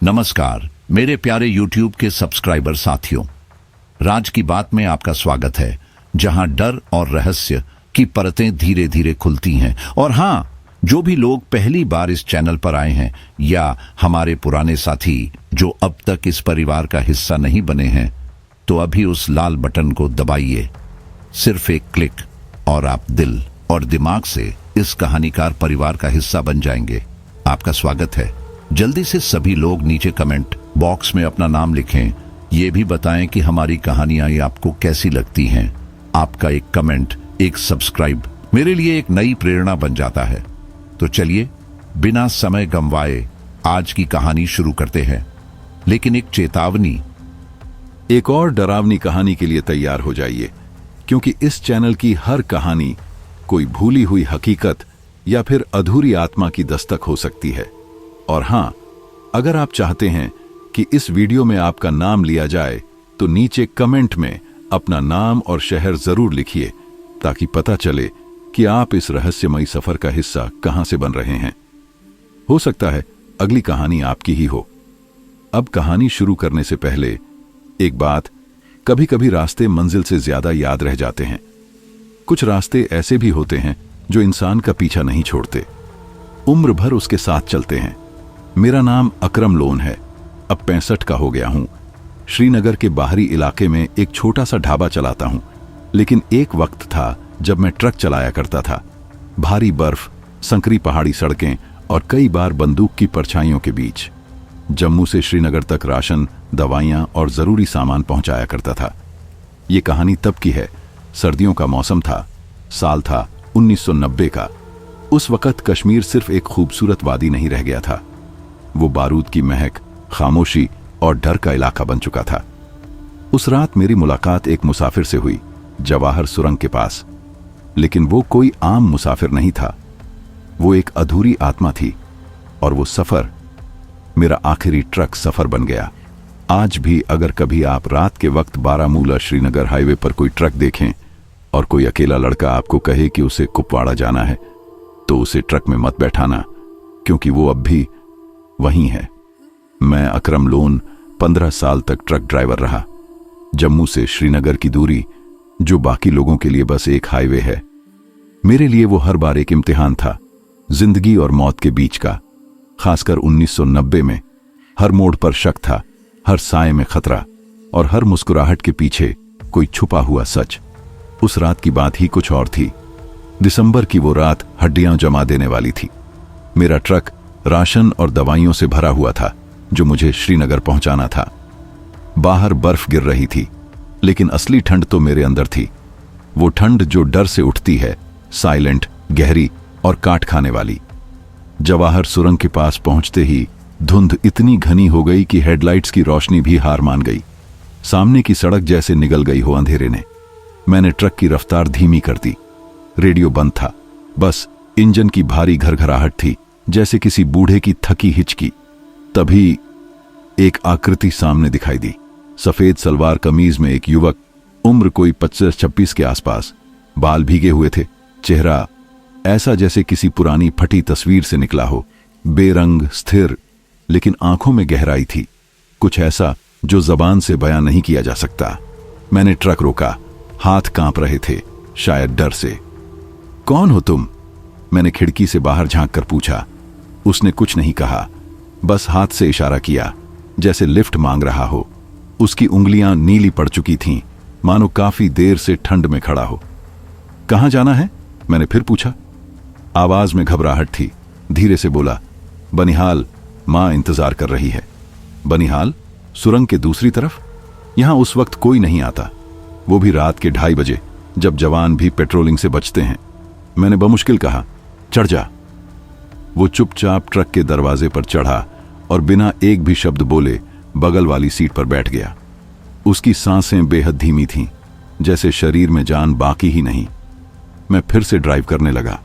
नमस्कार मेरे प्यारे YouTube के सब्सक्राइबर साथियों, राज की बात में आपका स्वागत है, जहां डर और रहस्य की परतें धीरे धीरे खुलती हैं। और हाँ, जो भी लोग पहली बार इस चैनल पर आए हैं या हमारे पुराने साथी जो अब तक इस परिवार का हिस्सा नहीं बने हैं, तो अभी उस लाल बटन को दबाइए। सिर्फ एक क्लिक और आप दिल और दिमाग से इस कहानीकार परिवार का हिस्सा बन जाएंगे। आपका स्वागत है। जल्दी से सभी लोग नीचे कमेंट बॉक्स में अपना नाम लिखें। ये भी बताएं कि हमारी कहानियां ये आपको कैसी लगती हैं। आपका एक कमेंट, एक सब्सक्राइब मेरे लिए एक नई प्रेरणा बन जाता है। तो चलिए बिना समय गंवाए आज की कहानी शुरू करते हैं। लेकिन एक चेतावनी, एक और डरावनी कहानी के लिए तैयार हो जाइए, क्योंकि इस चैनल की हर कहानी कोई भूली हुई हकीकत या फिर अधूरी आत्मा की दस्तक हो सकती है। और हां, अगर आप चाहते हैं कि इस वीडियो में आपका नाम लिया जाए तो नीचे कमेंट में अपना नाम और शहर जरूर लिखिए, ताकि पता चले कि आप इस रहस्यमयी सफर का हिस्सा कहां से बन रहे हैं। हो सकता है अगली कहानी आपकी ही हो। अब कहानी शुरू करने से पहले एक बात, कभी कभी रास्ते मंजिल से ज्यादा याद रह जाते हैं। कुछ रास्ते ऐसे भी होते हैं जो इंसान का पीछा नहीं छोड़ते, उम्र भर उसके साथ चलते हैं। मेरा नाम अकरम लोन है। अब 65 का हो गया हूं। श्रीनगर के बाहरी इलाके में एक छोटा सा ढाबा चलाता हूं। लेकिन एक वक्त था जब मैं ट्रक चलाया करता था। भारी बर्फ, संकरी पहाड़ी सड़कें और कई बार बंदूक की परछाइयों के बीच जम्मू से श्रीनगर तक राशन, दवाइयां और जरूरी सामान पहुंचाया करता था। ये कहानी तब की है। सर्दियों का मौसम था। साल था 1990 का। उस वक्त कश्मीर सिर्फ एक खूबसूरत वादी नहीं रह गया था, वो बारूद की महक, खामोशी और डर का इलाका बन चुका था। उस रात मेरी मुलाकात एक मुसाफिर से हुई, जवाहर सुरंग के पास। लेकिन वो कोई आम मुसाफिर नहीं था, वो एक अधूरी आत्मा थी। और वो सफर मेरा आखिरी ट्रक सफर बन गया। आज भी अगर कभी आप रात के वक्त बारामूला श्रीनगर हाईवे पर कोई ट्रक देखें और कोई अकेला लड़का आपको कहे कि उसे कुपवाड़ा जाना है, तो उसे ट्रक में मत बैठाना, क्योंकि वो अब भी वहीं है। मैं अकरम लोन 15 साल तक ट्रक ड्राइवर रहा। जम्मू से श्रीनगर की दूरी, जो बाकी लोगों के लिए बस एक हाईवे है, मेरे लिए वो हर बार एक इम्तिहान था, जिंदगी और मौत के बीच का। खासकर 1990 में हर मोड़ पर शक था, हर साए में खतरा और हर मुस्कुराहट के पीछे कोई छुपा हुआ सच। उस रात की बात ही कुछ और थी। दिसंबर की वो रात हड्डियां जमा देने वाली थी। मेरा ट्रक राशन और दवाइयों से भरा हुआ था, जो मुझे श्रीनगर पहुंचाना था। बाहर बर्फ गिर रही थी, लेकिन असली ठंड तो मेरे अंदर थी। वो ठंड जो डर से उठती है, साइलेंट, गहरी और काट खाने वाली। जवाहर सुरंग के पास पहुंचते ही धुंध इतनी घनी हो गई कि हेडलाइट्स की रोशनी भी हार मान गई। सामने की सड़क जैसे निगल गई हो अंधेरे ने। मैंने ट्रक की रफ्तार धीमी कर दी। रेडियो बंद था, बस इंजन की भारी घरघराहट थी, जैसे किसी बूढ़े की थकी हिचकी। तभी एक आकृति सामने दिखाई दी। सफेद सलवार कमीज में एक युवक, उम्र कोई 25-26 के आसपास। बाल भीगे हुए थे, चेहरा ऐसा जैसे किसी पुरानी फटी तस्वीर से निकला हो। बेरंग, स्थिर, लेकिन आंखों में गहराई थी। कुछ ऐसा जो जबान से बयां नहीं किया जा सकता। मैंने ट्रक रोका, हाथ कांप रहे थे, शायद डर से। कौन हो तुम? मैंने खिड़की से बाहर झांक कर पूछा। उसने कुछ नहीं कहा, बस हाथ से इशारा किया, जैसे लिफ्ट मांग रहा हो। उसकी उंगलियां नीली पड़ चुकी थीं, मानो काफी देर से ठंड में खड़ा हो। कहां जाना है? मैंने फिर पूछा। आवाज में घबराहट थी। धीरे से बोला, बनिहाल, मां इंतजार कर रही है। बनिहाल? सुरंग के दूसरी तरफ? यहां उस वक्त कोई नहीं आता, वो भी रात के 2:30 बजे, जब जवान भी पेट्रोलिंग से बचते हैं। मैंने बमुश्किल कहा, चढ़ जा। वो चुपचाप ट्रक के दरवाजे पर चढ़ा और बिना एक भी शब्द बोले बगल वाली सीट पर बैठ गया। उसकी सांसें बेहद धीमी थीं, जैसे शरीर में जान बाकी ही नहीं। मैं फिर से ड्राइव करने लगा।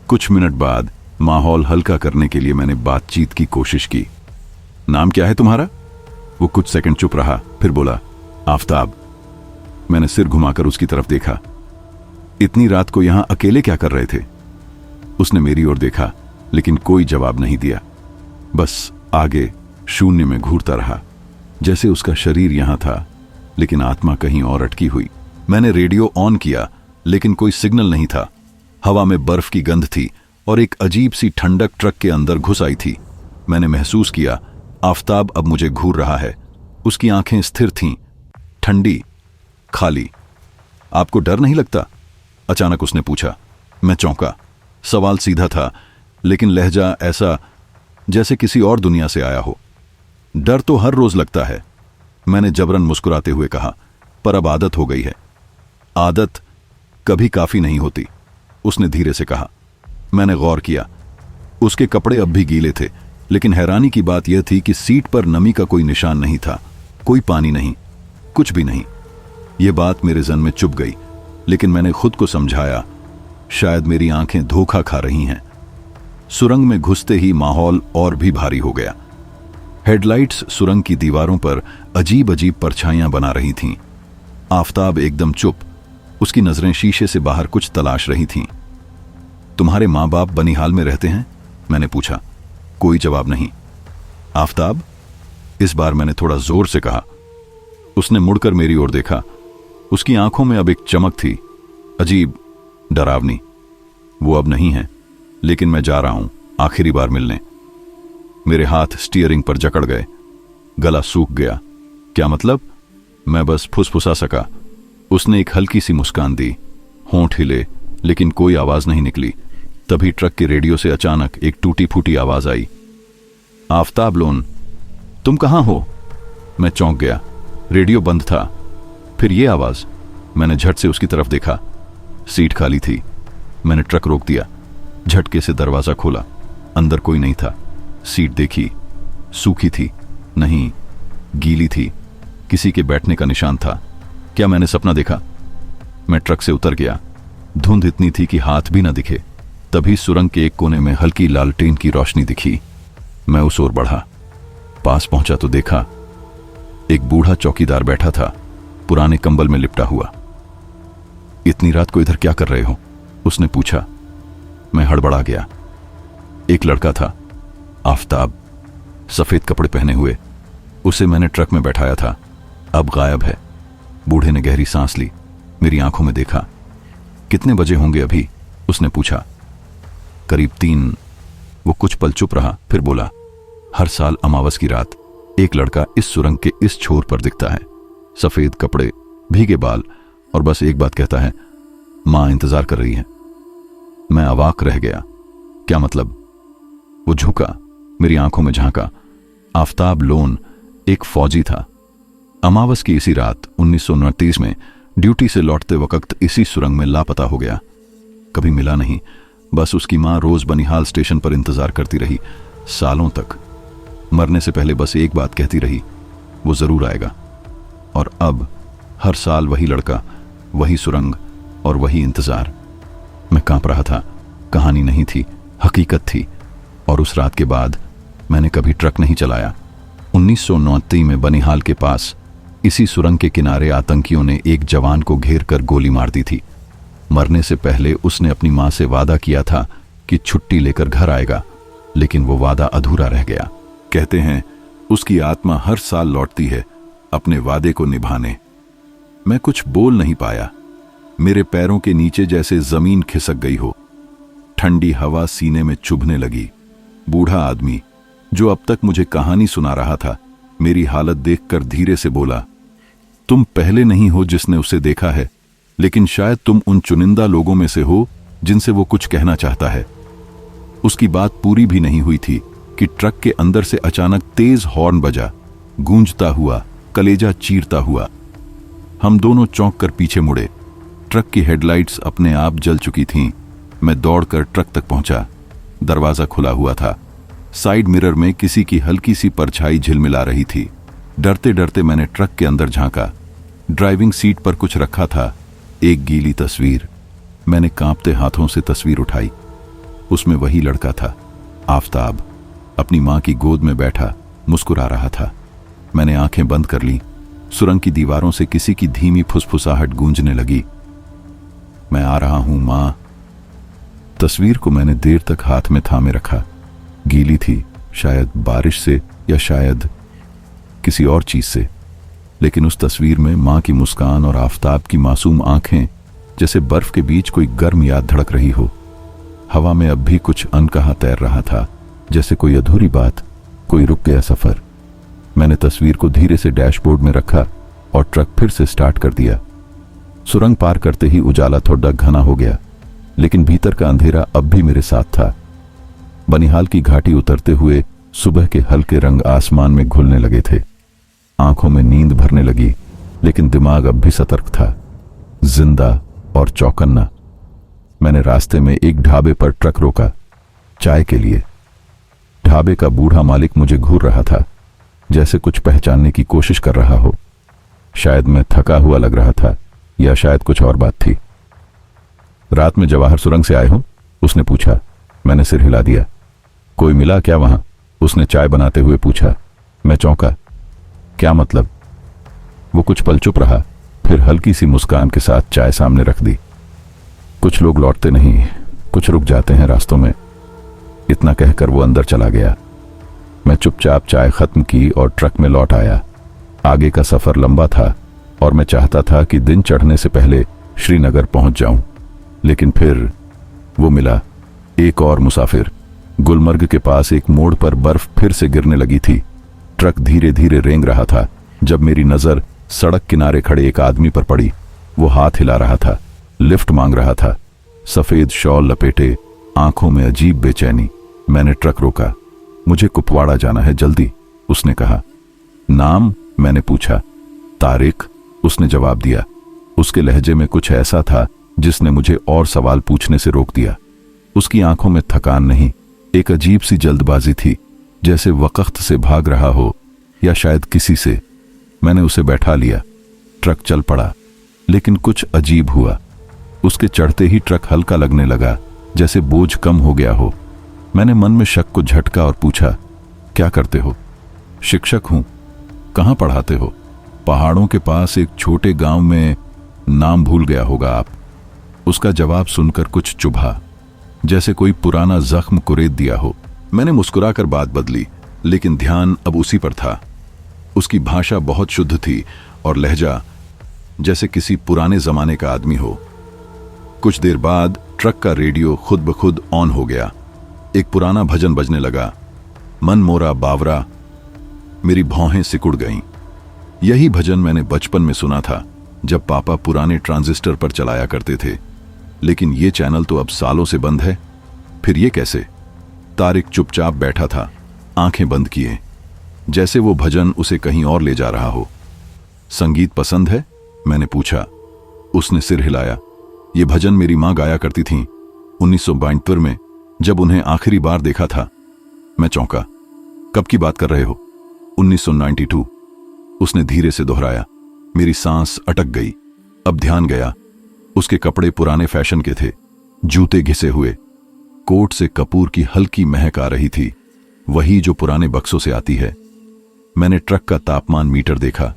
कुछ मिनट बाद माहौल हल्का करने के लिए मैंने बातचीत की कोशिश की। नाम क्या है तुम्हारा? वो कुछ सेकंड चुप रहा, फिर बोला, आफताब। मैंने सिर घुमाकर उसकी तरफ देखा। इतनी रात को यहां अकेले क्या कर रहे थे? उसने मेरी ओर देखा, लेकिन कोई जवाब नहीं दिया। बस आगे शून्य में घूरता रहा, जैसे उसका शरीर यहां था लेकिन आत्मा कहीं और अटकी हुई। मैंने रेडियो ऑन किया लेकिन कोई सिग्नल नहीं था। हवा में बर्फ की गंध थी और एक अजीब सी ठंडक ट्रक के अंदर घुस आई थी। मैंने महसूस किया आफताब अब मुझे घूर रहा है। उसकी आंखें स्थिर थीं, ठंडी, खाली। आपको डर नहीं लगता? अचानक उसने पूछा। मैं चौंका। सवाल सीधा था लेकिन लहजा ऐसा जैसे किसी और दुनिया से आया हो। डर तो हर रोज लगता है, मैंने जबरन मुस्कुराते हुए कहा, पर अब आदत हो गई है। आदत कभी काफी नहीं होती, उसने धीरे से कहा। मैंने गौर किया। उसके कपड़े अब भी गीले थे, लेकिन हैरानी की बात यह थी कि सीट पर नमी का कोई निशान नहीं था, कोई पानी नहीं, कुछ भी नहीं। यह बात मेरे जहन में चुभ गई, लेकिन मैंने खुद को समझाया, शायद मेरी आंखें धोखा खा रही हैं। सुरंग में घुसते ही माहौल और भी भारी हो गया। हेडलाइट्स सुरंग की दीवारों पर अजीब अजीब परछाइयां बना रही थीं। आफताब एकदम चुप, उसकी नजरें शीशे से बाहर कुछ तलाश रही थीं। तुम्हारे माँ बाप बनिहाल में रहते हैं? मैंने पूछा। कोई जवाब नहीं। आफताब? इस बार मैंने थोड़ा जोर से कहा। उसने मुड़कर मेरी ओर देखा। उसकी आंखों में अब एक चमक थी, अजीब, डरावनी। वो अब नहीं है, लेकिन मैं जा रहा हूं आखिरी बार मिलने। मेरे हाथ स्टीयरिंग पर जकड़ गए, गला सूख गया। क्या मतलब? मैं बस फुसफुसा सका। उसने एक हल्की सी मुस्कान दी, होंठ हिले, लेकिन कोई आवाज नहीं निकली। तभी ट्रक के रेडियो से अचानक एक टूटी फूटी आवाज आई। आफताब लोन, तुम कहां हो? मैं चौंक गया। रेडियो बंद था। फिर ये आवाज। मैंने झट से उसकी तरफ देखा। सीट खाली थी। मैंने ट्रक रोक दिया, झटके से दरवाजा खोला। अंदर कोई नहीं था। सीट देखी, सूखी थी, नहीं, गीली थी। किसी के बैठने का निशान था। क्या मैंने सपना देखा? मैं ट्रक से उतर गया। धुंध इतनी थी कि हाथ भी ना दिखे। तभी सुरंग के एक कोने में हल्की लालटेन की रोशनी दिखी। मैं उस ओर बढ़ा। पास पहुंचा तो देखा एक बूढ़ा चौकीदार बैठा था, पुराने कंबल में लिपटा हुआ। इतनी रात को इधर क्या कर रहे हो? उसने पूछा। मैं हड़बड़ा गया। एक लड़का था, आफताब, सफेद कपड़े पहने हुए। उसे मैंने ट्रक में बैठाया था, अब गायब है। बूढ़े ने गहरी सांस ली, मेरी आंखों में देखा। कितने बजे होंगे अभी? उसने पूछा। करीब 3। वो कुछ पल चुप रहा, फिर बोला, हर साल अमावस की रात एक लड़का इस सुरंग के इस छोर पर दिखता है, सफेद कपड़े, भीगे बाल, और बस एक बात कहता है, मां इंतजार कर रही है। मैं अवाक रह गया। क्या मतलब? वो झुका, मेरी आंखों में झांका। आफताब लोन एक फौजी था। अमावस की इसी रात 1929 में ड्यूटी से लौटते वक्त इसी सुरंग में लापता हो गया। कभी मिला नहीं। बस उसकी मां रोज बनिहाल स्टेशन पर इंतजार करती रही, सालों तक। मरने से पहले बस एक बात कहती रही, वो जरूर आएगा। और अब हर साल वही लड़का, वही सुरंग और वही इंतजार। मैं कांप रहा था। कहानी नहीं थी, हकीकत थी। और उस रात के बाद मैंने कभी ट्रक नहीं चलाया। 1929 में बनिहाल के पास इसी सुरंग के किनारे आतंकियों ने एक जवान को घेर कर गोली मार दी थी। मरने से पहले उसने अपनी मां से वादा किया था कि छुट्टी लेकर घर आएगा, लेकिन वो वादा अधूरा रह गया। कहते हैं उसकी आत्मा हर साल लौटती है अपने वादे को निभाने। मैं कुछ बोल नहीं पाया। मेरे पैरों के नीचे जैसे जमीन खिसक गई हो। ठंडी हवा सीने में चुभने लगी। बूढ़ा आदमी जो अब तक मुझे कहानी सुना रहा था, मेरी हालत देखकर धीरे से बोला, तुम पहले नहीं हो जिसने उसे देखा है, लेकिन शायद तुम उन चुनिंदा लोगों में से हो जिनसे वो कुछ कहना चाहता है। उसकी बात पूरी भी नहीं हुई थी कि ट्रक के अंदर से अचानक तेज हॉर्न बजा, गूंजता हुआ, कलेजा चीरता हुआ। हम दोनों चौंक कर पीछे मुड़े। ट्रक की हेडलाइट्स अपने आप जल चुकी थीं। मैं दौड़कर ट्रक तक पहुंचा। दरवाजा खुला हुआ था। साइड मिरर में किसी की हल्की सी परछाई झिलमिला रही थी। डरते डरते मैंने ट्रक के अंदर झांका। ड्राइविंग सीट पर कुछ रखा था, एक गीली तस्वीर। मैंने कांपते हाथों से तस्वीर उठाई। उसमें वही लड़का था, आफताब, अपनी मां की गोद में बैठा मुस्कुरा रहा था। मैंने आंखें बंद कर ली। सुरंग की दीवारों से किसी की धीमी फुसफुसाहट गूंजने लगी, मैं आ रहा हूं मां। तस्वीर को मैंने देर तक हाथ में थामे रखा। गीली थी, शायद बारिश से या शायद किसी और चीज से। लेकिन उस तस्वीर में मां की मुस्कान और आफताब की मासूम आंखें, जैसे बर्फ के बीच कोई गर्म याद धड़क रही हो। हवा में अब भी कुछ अनकहा तैर रहा था, जैसे कोई अधूरी बात, कोई रुक गया सफर। मैंने तस्वीर को धीरे से डैशबोर्ड में रखा और ट्रक फिर से स्टार्ट कर दिया। सुरंग पार करते ही उजाला थोड़ा घना हो गया, लेकिन भीतर का अंधेरा अब भी मेरे साथ था। बनिहाल की घाटी उतरते हुए सुबह के हल्के रंग आसमान में घुलने लगे थे। आंखों में नींद भरने लगी, लेकिन दिमाग अब भी सतर्क था, जिंदा और चौकन्ना। मैंने रास्ते में एक ढाबे पर ट्रक रोका, चाय के लिए। ढाबे का बूढ़ा मालिक मुझे घूर रहा था, जैसे कुछ पहचानने की कोशिश कर रहा हो। शायद मैं थका हुआ लग रहा था, या शायद कुछ और बात थी। रात में जवाहर सुरंग से आए हो? उसने पूछा। मैंने सिर हिला दिया। कोई मिला क्या वहां? उसने चाय बनाते हुए पूछा। मैं चौंका। क्या मतलब? वो कुछ पल चुप रहा, फिर हल्की सी मुस्कान के साथ चाय सामने रख दी। कुछ लोग लौटते नहीं, कुछ रुक जाते हैं रास्तों में। इतना कहकर वो अंदर चला गया। मैं चुपचाप चाय खत्म की और ट्रक में लौट आया। आगे का सफर लंबा था और मैं चाहता था कि दिन चढ़ने से पहले श्रीनगर पहुंच जाऊं, लेकिन फिर वो मिला, एक और मुसाफिर। गुलमर्ग के पास एक मोड़ पर बर्फ फिर से गिरने लगी थी। ट्रक धीरे धीरे रेंग रहा था जब मेरी नजर सड़क किनारे खड़े एक आदमी पर पड़ी। वो हाथ हिला रहा था, लिफ्ट मांग रहा था, सफेद शॉल लपेटे, आंखों में अजीब बेचैनी। मैंने ट्रक रोका। मुझे कुपवाड़ा जाना है, जल्दी, उसने कहा। नाम? मैंने पूछा। तारिक, उसने जवाब दिया। उसके लहजे में कुछ ऐसा था जिसने मुझे और सवाल पूछने से रोक दिया। उसकी आंखों में थकान नहीं, एक अजीब सी जल्दबाजी थी, जैसे वक्त से भाग रहा हो या शायद किसी से। मैंने उसे बैठा लिया। ट्रक चल पड़ा, लेकिन कुछ अजीब हुआ। उसके चढ़ते ही ट्रक हल्का लगने लगा, जैसे बोझ कम हो गया हो। मैंने मन में शक को झटका और पूछा, क्या करते हो? शिक्षक हूं। कहां पढ़ाते हो? पहाड़ों के पास एक छोटे गांव में। नाम भूल गया होगा आप। उसका जवाब सुनकर कुछ चुभा, जैसे कोई पुराना जख्म कुरेद दिया हो। मैंने मुस्कुराकर बात बदली, लेकिन ध्यान अब उसी पर था। उसकी भाषा बहुत शुद्ध थी और लहजा जैसे किसी पुराने जमाने का आदमी हो। कुछ देर बाद ट्रक का रेडियो खुद ब खुद ऑन हो गया। एक पुराना भजन बजने लगा, मन मोरा बावरा। मेरी भौहें सिकुड़ गईं। यही भजन मैंने बचपन में सुना था, जब पापा पुराने ट्रांजिस्टर पर चलाया करते थे। लेकिन ये चैनल तो अब सालों से बंद है। फिर ये कैसे? तारिक चुपचाप बैठा था, आंखें बंद किए, जैसे वो भजन उसे कहीं और ले जा रहा हो। संगीत पसंद है? मैंने पूछा। उसने सिर हिलाया। ये भजन मेरी मां गाया करती थीं 1972 में, जब उन्हें आखिरी बार देखा था। मैं चौंका। कब की बात कर रहे हो? 1992, उसने धीरे से दोहराया। मेरी सांस अटक गई। अब ध्यान गया। उसके कपड़े पुराने फैशन के थे, जूते घिसे हुए, कोट से कपूर की हल्की महक आ रही थी, वही जो पुराने बक्सों से आती है। मैंने ट्रक का तापमान मीटर देखा।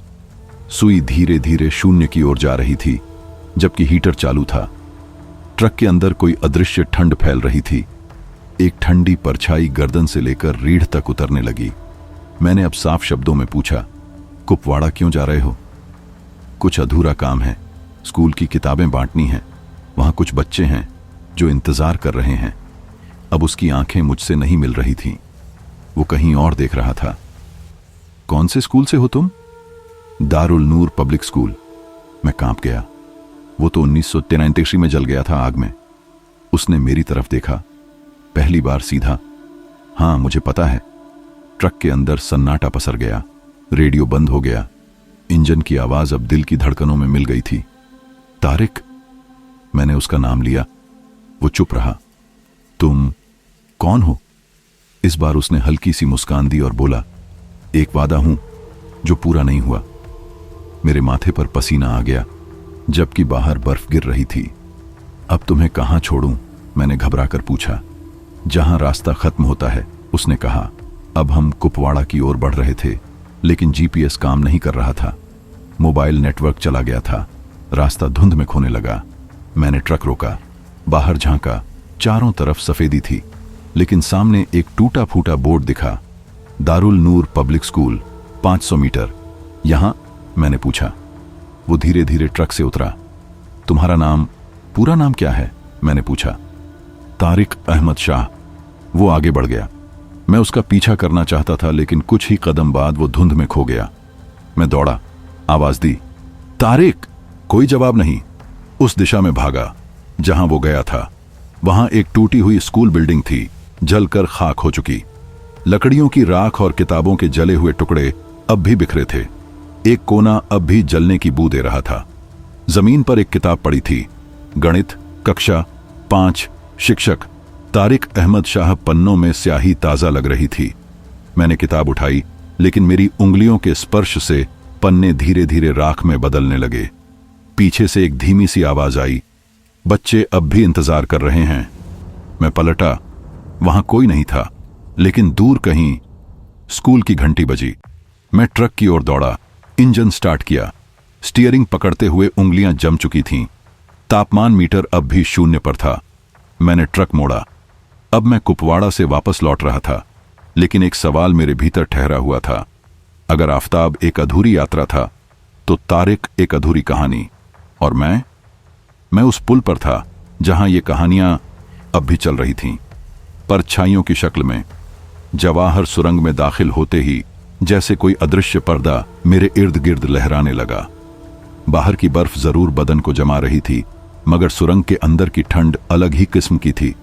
सुई धीरे धीरे शून्य की ओर जा रही थी, जबकि हीटर चालू था। ट्रक के अंदर कोई अदृश्य ठंड फैल रही थी। एक ठंडी परछाई गर्दन से लेकर रीढ़ तक उतरने लगी। मैंने अब साफ शब्दों में पूछा, कुपवाड़ा क्यों जा रहे हो? कुछ अधूरा काम है, स्कूल की किताबें बांटनी हैं, वहां कुछ बच्चे हैं जो इंतजार कर रहे हैं। अब उसकी आंखें मुझसे नहीं मिल रही थीं, वो कहीं और देख रहा था। कौन से स्कूल से हो तुम? दारुल नूर पब्लिक स्कूल। मैं कांप गया। वो तो 1983 में जल गया था आग में। उसने मेरी तरफ देखा, पहली बार सीधा। हां, मुझे पता है। ट्रक के अंदर सन्नाटा पसर गया। रेडियो बंद हो गया। इंजन की आवाज अब दिल की धड़कनों में मिल गई थी। तारिक, मैंने उसका नाम लिया। वो चुप रहा। तुम कौन हो? इस बार उसने हल्की सी मुस्कान दी और बोला, एक वादा हूं जो पूरा नहीं हुआ। मेरे माथे पर पसीना आ गया, जबकि बाहर बर्फ गिर रही थी। अब तुम्हें कहां छोड़ूं? मैंने घबरा कर पूछा। जहां रास्ता खत्म होता है, उसने कहा। अब हम कुपवाड़ा की ओर बढ़ रहे थे, लेकिन जीपीएस काम नहीं कर रहा था। मोबाइल नेटवर्क चला गया था। रास्ता धुंध में खोने लगा। मैंने ट्रक रोका, बाहर झांका। चारों तरफ सफेदी थी, लेकिन सामने एक टूटा फूटा बोर्ड दिखा, दारुल नूर पब्लिक स्कूल, 500 मीटर। यहां? मैंने पूछा। वो धीरे धीरे ट्रक से उतरा। तुम्हारा नाम, पूरा नाम क्या है? मैंने पूछा। तारिक अहमद शाह। वो आगे बढ़ गया। मैं उसका पीछा करना चाहता था, लेकिन कुछ ही कदम बाद वो धुंध में खो गया। मैं दौड़ा, आवाज दी, तारिक। कोई जवाब नहीं। उस दिशा में भागा जहां वो गया था। वहां एक टूटी हुई स्कूल बिल्डिंग थी, जलकर खाक हो चुकी। लकड़ियों की राख और किताबों के जले हुए टुकड़े अब भी बिखरे थे। एक कोना अब भी जलने की बू दे रहा था। जमीन पर एक किताब पड़ी थी, गणित, कक्षा 5, शिक्षक तारिक अहमद शाह। पन्नों में स्याही ताजा लग रही थी। मैंने किताब उठाई, लेकिन मेरी उंगलियों के स्पर्श से पन्ने धीरे धीरे राख में बदलने लगे। पीछे से एक धीमी सी आवाज आई, बच्चे अब भी इंतजार कर रहे हैं। मैं पलटा, वहां कोई नहीं था, लेकिन दूर कहीं स्कूल की घंटी बजी। मैं ट्रक की ओर दौड़ा, इंजन स्टार्ट किया। स्टीयरिंग पकड़ते हुए उंगलियां जम चुकी थीं। तापमान मीटर अब भी 0 पर था। मैंने ट्रक मोड़ा। अब मैं कुपवाड़ा से वापस लौट रहा था, लेकिन एक सवाल मेरे भीतर ठहरा हुआ था। अगर आफताब एक अधूरी यात्रा था, तो तारिक एक अधूरी कहानी। और मैं उस पुल पर था जहां ये कहानियां अब भी चल रही थीं, परछाइयों की शक्ल में। जवाहर सुरंग में दाखिल होते ही जैसे कोई अदृश्य पर्दा मेरे इर्द गिर्द लहराने लगा। बाहर की बर्फ जरूर बदन को जमा रही थी, मगर सुरंग के अंदर की ठंड अलग ही किस्म की थी,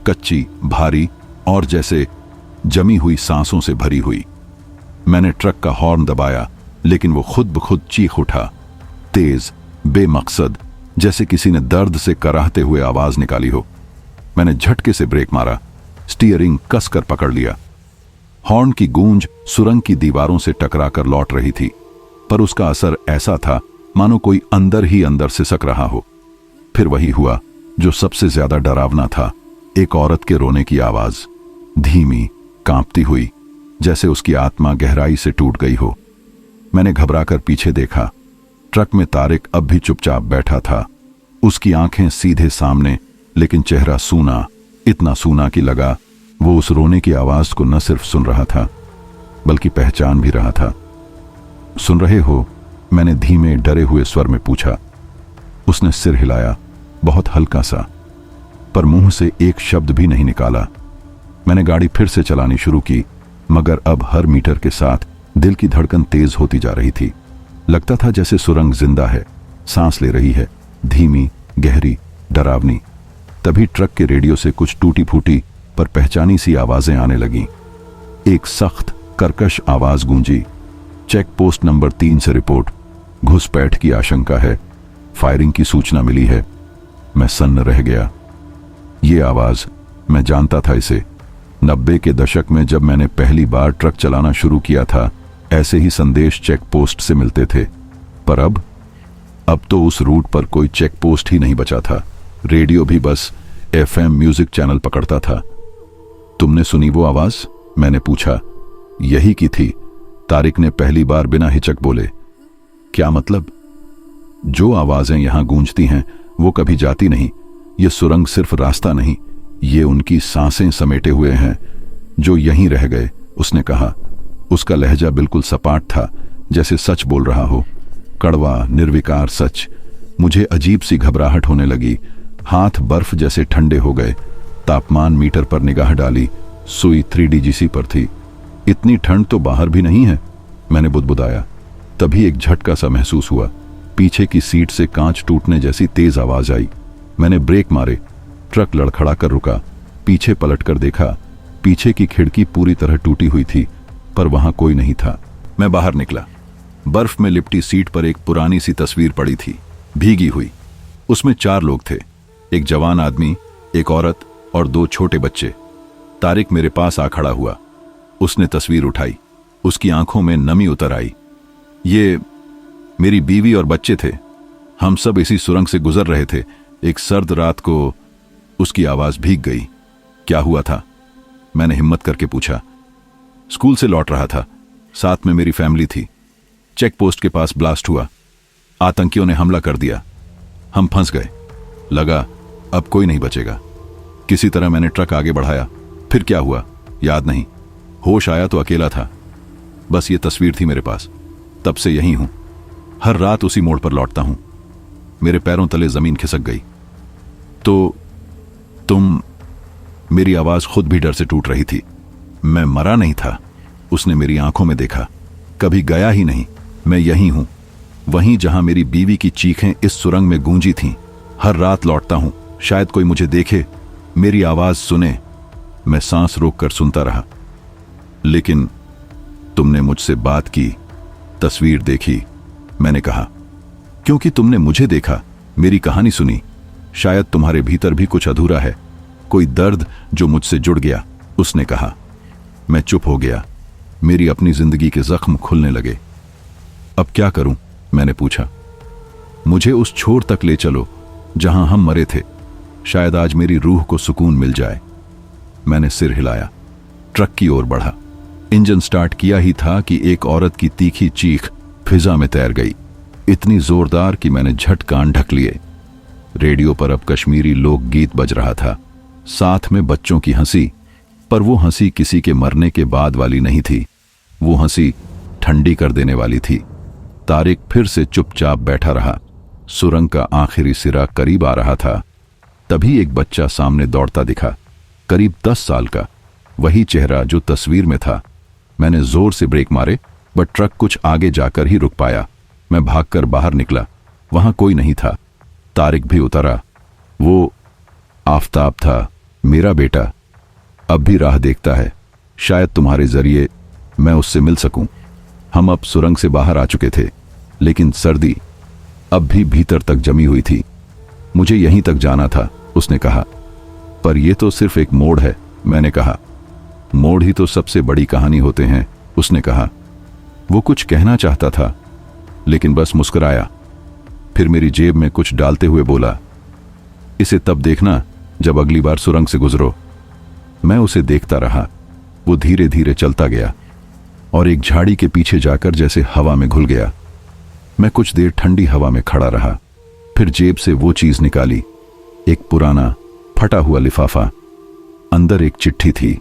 कच्ची, भारी और जैसे जमी हुई सांसों से भरी हुई। मैंने ट्रक का हॉर्न दबाया, लेकिन वो खुद ब खुद चीख उठा, तेज, बेमकसद, जैसे किसी ने दर्द से कराहते हुए आवाज निकाली हो। मैंने झटके से ब्रेक मारा, स्टीयरिंग कसकर पकड़ लिया। हॉर्न की गूंज सुरंग की दीवारों से टकराकर लौट रही थी, पर उसका असर ऐसा था मानो कोई अंदर ही अंदर सिसक रहा हो। फिर वही हुआ जो सबसे ज्यादा डरावना था, एक औरत के रोने की आवाज, धीमी, कांपती हुई, जैसे उसकी आत्मा गहराई से टूट गई हो। मैंने घबराकर पीछे देखा। ट्रक में तारिक अब भी चुपचाप बैठा था, उसकी आंखें सीधे सामने, लेकिन चेहरा सूना, इतना सूना कि लगा वो उस रोने की आवाज को न सिर्फ सुन रहा था, बल्कि पहचान भी रहा था। सुन रहे हो? मैंने धीमे, डरे हुए स्वर में पूछा। उसने सिर हिलाया, बहुत हल्का सा, पर मुंह से एक शब्द भी नहीं निकाला। मैंने गाड़ी फिर से चलानी शुरू की, मगर अब हर मीटर के साथ दिल की धड़कन तेज होती जा रही थी। लगता था जैसे सुरंग जिंदा है, सांस ले रही है, धीमी, गहरी, डरावनी। तभी ट्रक के रेडियो से कुछ टूटी फूटी पर पहचानी सी आवाजें आने लगीं। एक सख्त, कर्कश आवाज गूंजी, चेक पोस्ट नंबर 3 से रिपोर्ट, घुसपैठ की आशंका है, फायरिंग की सूचना मिली है। मैं सन्न रह गया। ये आवाज, मैं जानता था इसे। 90 के दशक में जब मैंने पहली बार ट्रक चलाना शुरू किया था, ऐसे ही संदेश चेक पोस्ट से मिलते थे। पर अब तो उस रूट पर कोई चेक पोस्ट ही नहीं बचा था। रेडियो भी बस FM म्यूजिक चैनल पकड़ता था। तुमने सुनी वो आवाज? मैंने पूछा। यही की थी, तारिक ने पहली बार बिना हिचक बोले। क्या मतलब? जो आवाजें यहां गूंजती हैं वो कभी जाती नहीं। ये सुरंग सिर्फ रास्ता नहीं, ये उनकी सांसें समेटे हुए हैं जो यहीं रह गए, उसने कहा। उसका लहजा बिल्कुल सपाट था, जैसे सच बोल रहा हो, कड़वा, निर्विकार सच। मुझे अजीब सी घबराहट होने लगी। हाथ बर्फ जैसे ठंडे हो गए। तापमान मीटर पर निगाह डाली, सुई 3DGC पर थी। इतनी ठंड तो बाहर भी नहीं है, मैंने बुदबुदाया। तभी एक झटका सा महसूस हुआ। पीछे की सीट से कांच टूटने जैसी तेज आवाज आई। मैंने ब्रेक मारे। ट्रक लड़खड़ा कर रुका। पीछे पलटकर देखा, पीछे की खिड़की पूरी तरह टूटी हुई थी, पर वहां कोई नहीं था। मैं बाहर निकला। बर्फ में लिपटी सीट पर एक पुरानी सी तस्वीर पड़ी थी, भीगी हुई। उसमें 4 लोग थे, एक जवान आदमी, एक औरत और 2 छोटे बच्चे। तारिक मेरे पास आ खड़ा हुआ। उसने तस्वीर उठाई। उसकी आंखों में नमी उतर आई। ये मेरी बीवी और बच्चे थे। हम सब इसी सुरंग से गुजर रहे थे। एक सर्द रात को। उसकी आवाज भीग गई। क्या हुआ था? मैंने हिम्मत करके पूछा। स्कूल से लौट रहा था, साथ में मेरी फैमिली थी। चेक पोस्ट के पास ब्लास्ट हुआ। आतंकियों ने हमला कर दिया। हम फंस गए। लगा अब कोई नहीं बचेगा। किसी तरह मैंने ट्रक आगे बढ़ाया। फिर क्या हुआ याद नहीं। होश आया तो अकेला था, बस ये तस्वीर थी मेरे पास। तब से यहीं हूं, हर रात उसी मोड़ पर लौटता हूं। मेरे पैरों तले जमीन खिसक गई। तो तुम? मेरी आवाज खुद भी डर से टूट रही थी। मैं मरा नहीं था। उसने मेरी आंखों में देखा। कभी गया ही नहीं। मैं यहीं हूं, वहीं जहां मेरी बीवी की चीखें इस सुरंग में गूंजी थीं। हर रात लौटता हूं, शायद कोई मुझे देखे, मेरी आवाज सुने। मैं सांस रोककर सुनता रहा। लेकिन तुमने मुझसे बात की, तस्वीर देखी, मैंने कहा। क्योंकि तुमने मुझे देखा, मेरी कहानी सुनी। शायद तुम्हारे भीतर भी कुछ अधूरा है, कोई दर्द जो मुझसे जुड़ गया, उसने कहा। मैं चुप हो गया। मेरी अपनी जिंदगी के जख्म खुलने लगे। अब क्या करूं? मैंने पूछा। मुझे उस छोर तक ले चलो जहां हम मरे थे, शायद आज मेरी रूह को सुकून मिल जाए। मैंने सिर हिलाया, ट्रक की ओर बढ़ा। इंजन स्टार्ट किया ही था कि एक औरत की तीखी चीख फिजा में तैर गई, इतनी जोरदार कि मैंने झट कान ढक लिए। रेडियो पर अब कश्मीरी लोकगीत बज रहा था, साथ में बच्चों की हंसी। पर वो हंसी किसी के मरने के बाद वाली नहीं थी, वो हंसी ठंडी कर देने वाली थी। तारिक फिर से चुपचाप बैठा रहा। सुरंग का आखिरी सिरा करीब आ रहा था। तभी एक बच्चा सामने दौड़ता दिखा, करीब 10 साल का, वही चेहरा जो तस्वीर में था। मैंने जोर से ब्रेक मारे, बट ट्रक कुछ आगे जाकर ही रुक पाया। मैं भागकर बाहर निकला, वहां कोई नहीं था। तारिक भी उतरा। वो आफताब था, मेरा बेटा। अब भी राह देखता है, शायद तुम्हारे जरिए मैं उससे मिल सकूं। हम अब सुरंग से बाहर आ चुके थे, लेकिन सर्दी अब भी भीतर तक जमी हुई थी। मुझे यहीं तक जाना था, उसने कहा। पर यह तो सिर्फ एक मोड़ है, मैंने कहा। मोड़ ही तो सबसे बड़ी कहानी होते हैं, उसने कहा। वो कुछ कहना चाहता था, लेकिन बस मुस्कुराया। फिर मेरी जेब में कुछ डालते हुए बोला, इसे तब देखना जब अगली बार सुरंग से गुजरो। मैं उसे देखता रहा। वो धीरे धीरे चलता गया और एक झाड़ी के पीछे जाकर जैसे हवा में घुल गया। मैं कुछ देर ठंडी हवा में खड़ा रहा, फिर जेब से वो चीज निकाली, एक पुराना फटा हुआ लिफाफा। अंदर एक चिट्ठी थी।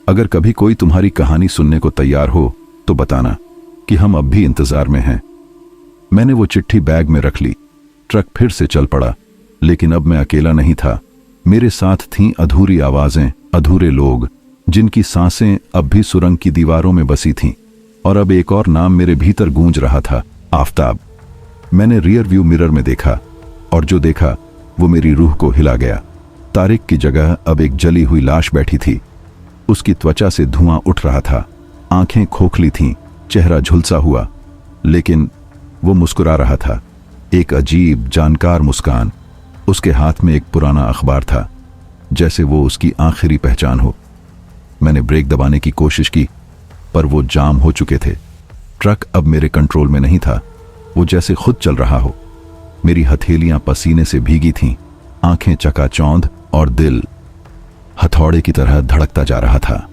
अगर कभी कोई तुम्हारी कहानी सुनने को तैयार हो तो बताना कि हम अब भी इंतजार में हैं। मैंने वो चिट्ठी बैग में रख ली। ट्रक फिर से चल पड़ा, लेकिन अब मैं अकेला नहीं था। मेरे साथ थीं अधूरी आवाजें, अधूरे लोग, जिनकी सांसें अब भी सुरंग की दीवारों में बसी थीं। और अब एक और नाम मेरे भीतर गूंज रहा था, आफताब। मैंने रियर व्यू मिरर में देखा, और जो देखा वो मेरी रूह को हिला गया। तारिक की जगह अब एक जली हुई लाश बैठी थी। उसकी त्वचा से धुआं उठ रहा था, आंखें खोखली थीं, चेहरा झुलसा हुआ, लेकिन वो मुस्कुरा रहा था, एक अजीब जानकार मुस्कान। उसके हाथ में एक पुराना अखबार था, जैसे वो उसकी आखिरी पहचान हो। मैंने ब्रेक दबाने की कोशिश की, पर वो जाम हो चुके थे। ट्रक अब मेरे कंट्रोल में नहीं था, वो जैसे खुद चल रहा हो। मेरी हथेलियां पसीने से भीगी थीं, आंखें चकाचौंध और दिल हथौड़े की तरह धड़कता जा रहा था।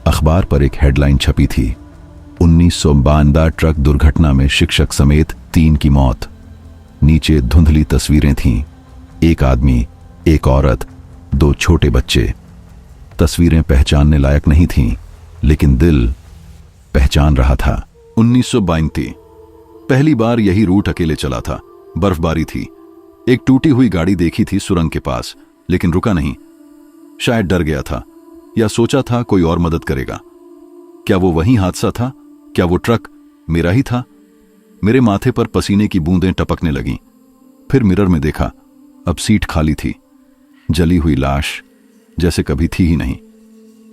अखबार पर एक हेडलाइन छपी थी, 1952 ट्रक दुर्घटना में शिक्षक समेत 3 की मौत। नीचे धुंधली तस्वीरें थीं, एक आदमी, एक औरत, 2 छोटे बच्चे। तस्वीरें पहचानने लायक नहीं थीं, लेकिन दिल पहचान रहा था। 1932 पहली बार यही रूट अकेले चला था। बर्फबारी थी। एक टूटी हुई गाड़ी देखी थी सुरंग के पास, लेकिन रुका नहीं। शायद डर गया था, या सोचा था कोई और मदद करेगा। क्या वो वही हादसा था? क्या वो ट्रक मेरा ही था? मेरे माथे पर पसीने की बूंदें टपकने लगीं। फिर मिरर में देखा, अब सीट खाली थी। जली हुई लाश जैसे कभी थी ही नहीं।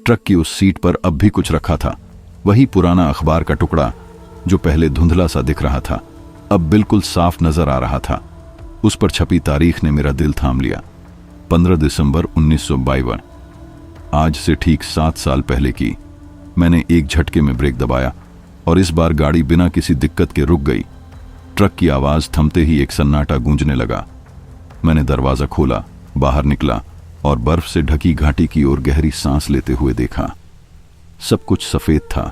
ट्रक की उस सीट पर अब भी कुछ रखा था, वही पुराना अखबार का टुकड़ा जो पहले धुंधला सा दिख रहा था, अब बिल्कुल साफ नजर आ रहा था। उस पर छपी तारीख ने मेरा दिल थाम लिया। 15 दिसंबर 1952। आज से ठीक 7 साल पहले की। मैंने एक झटके में ब्रेक दबाया और इस बार गाड़ी बिना किसी दिक्कत के रुक गई। ट्रक की आवाज थमते ही एक सन्नाटा गूंजने लगा। मैंने दरवाजा खोला, बाहर निकला और बर्फ से ढकी घाटी की ओर गहरी सांस लेते हुए देखा। सब कुछ सफेद था,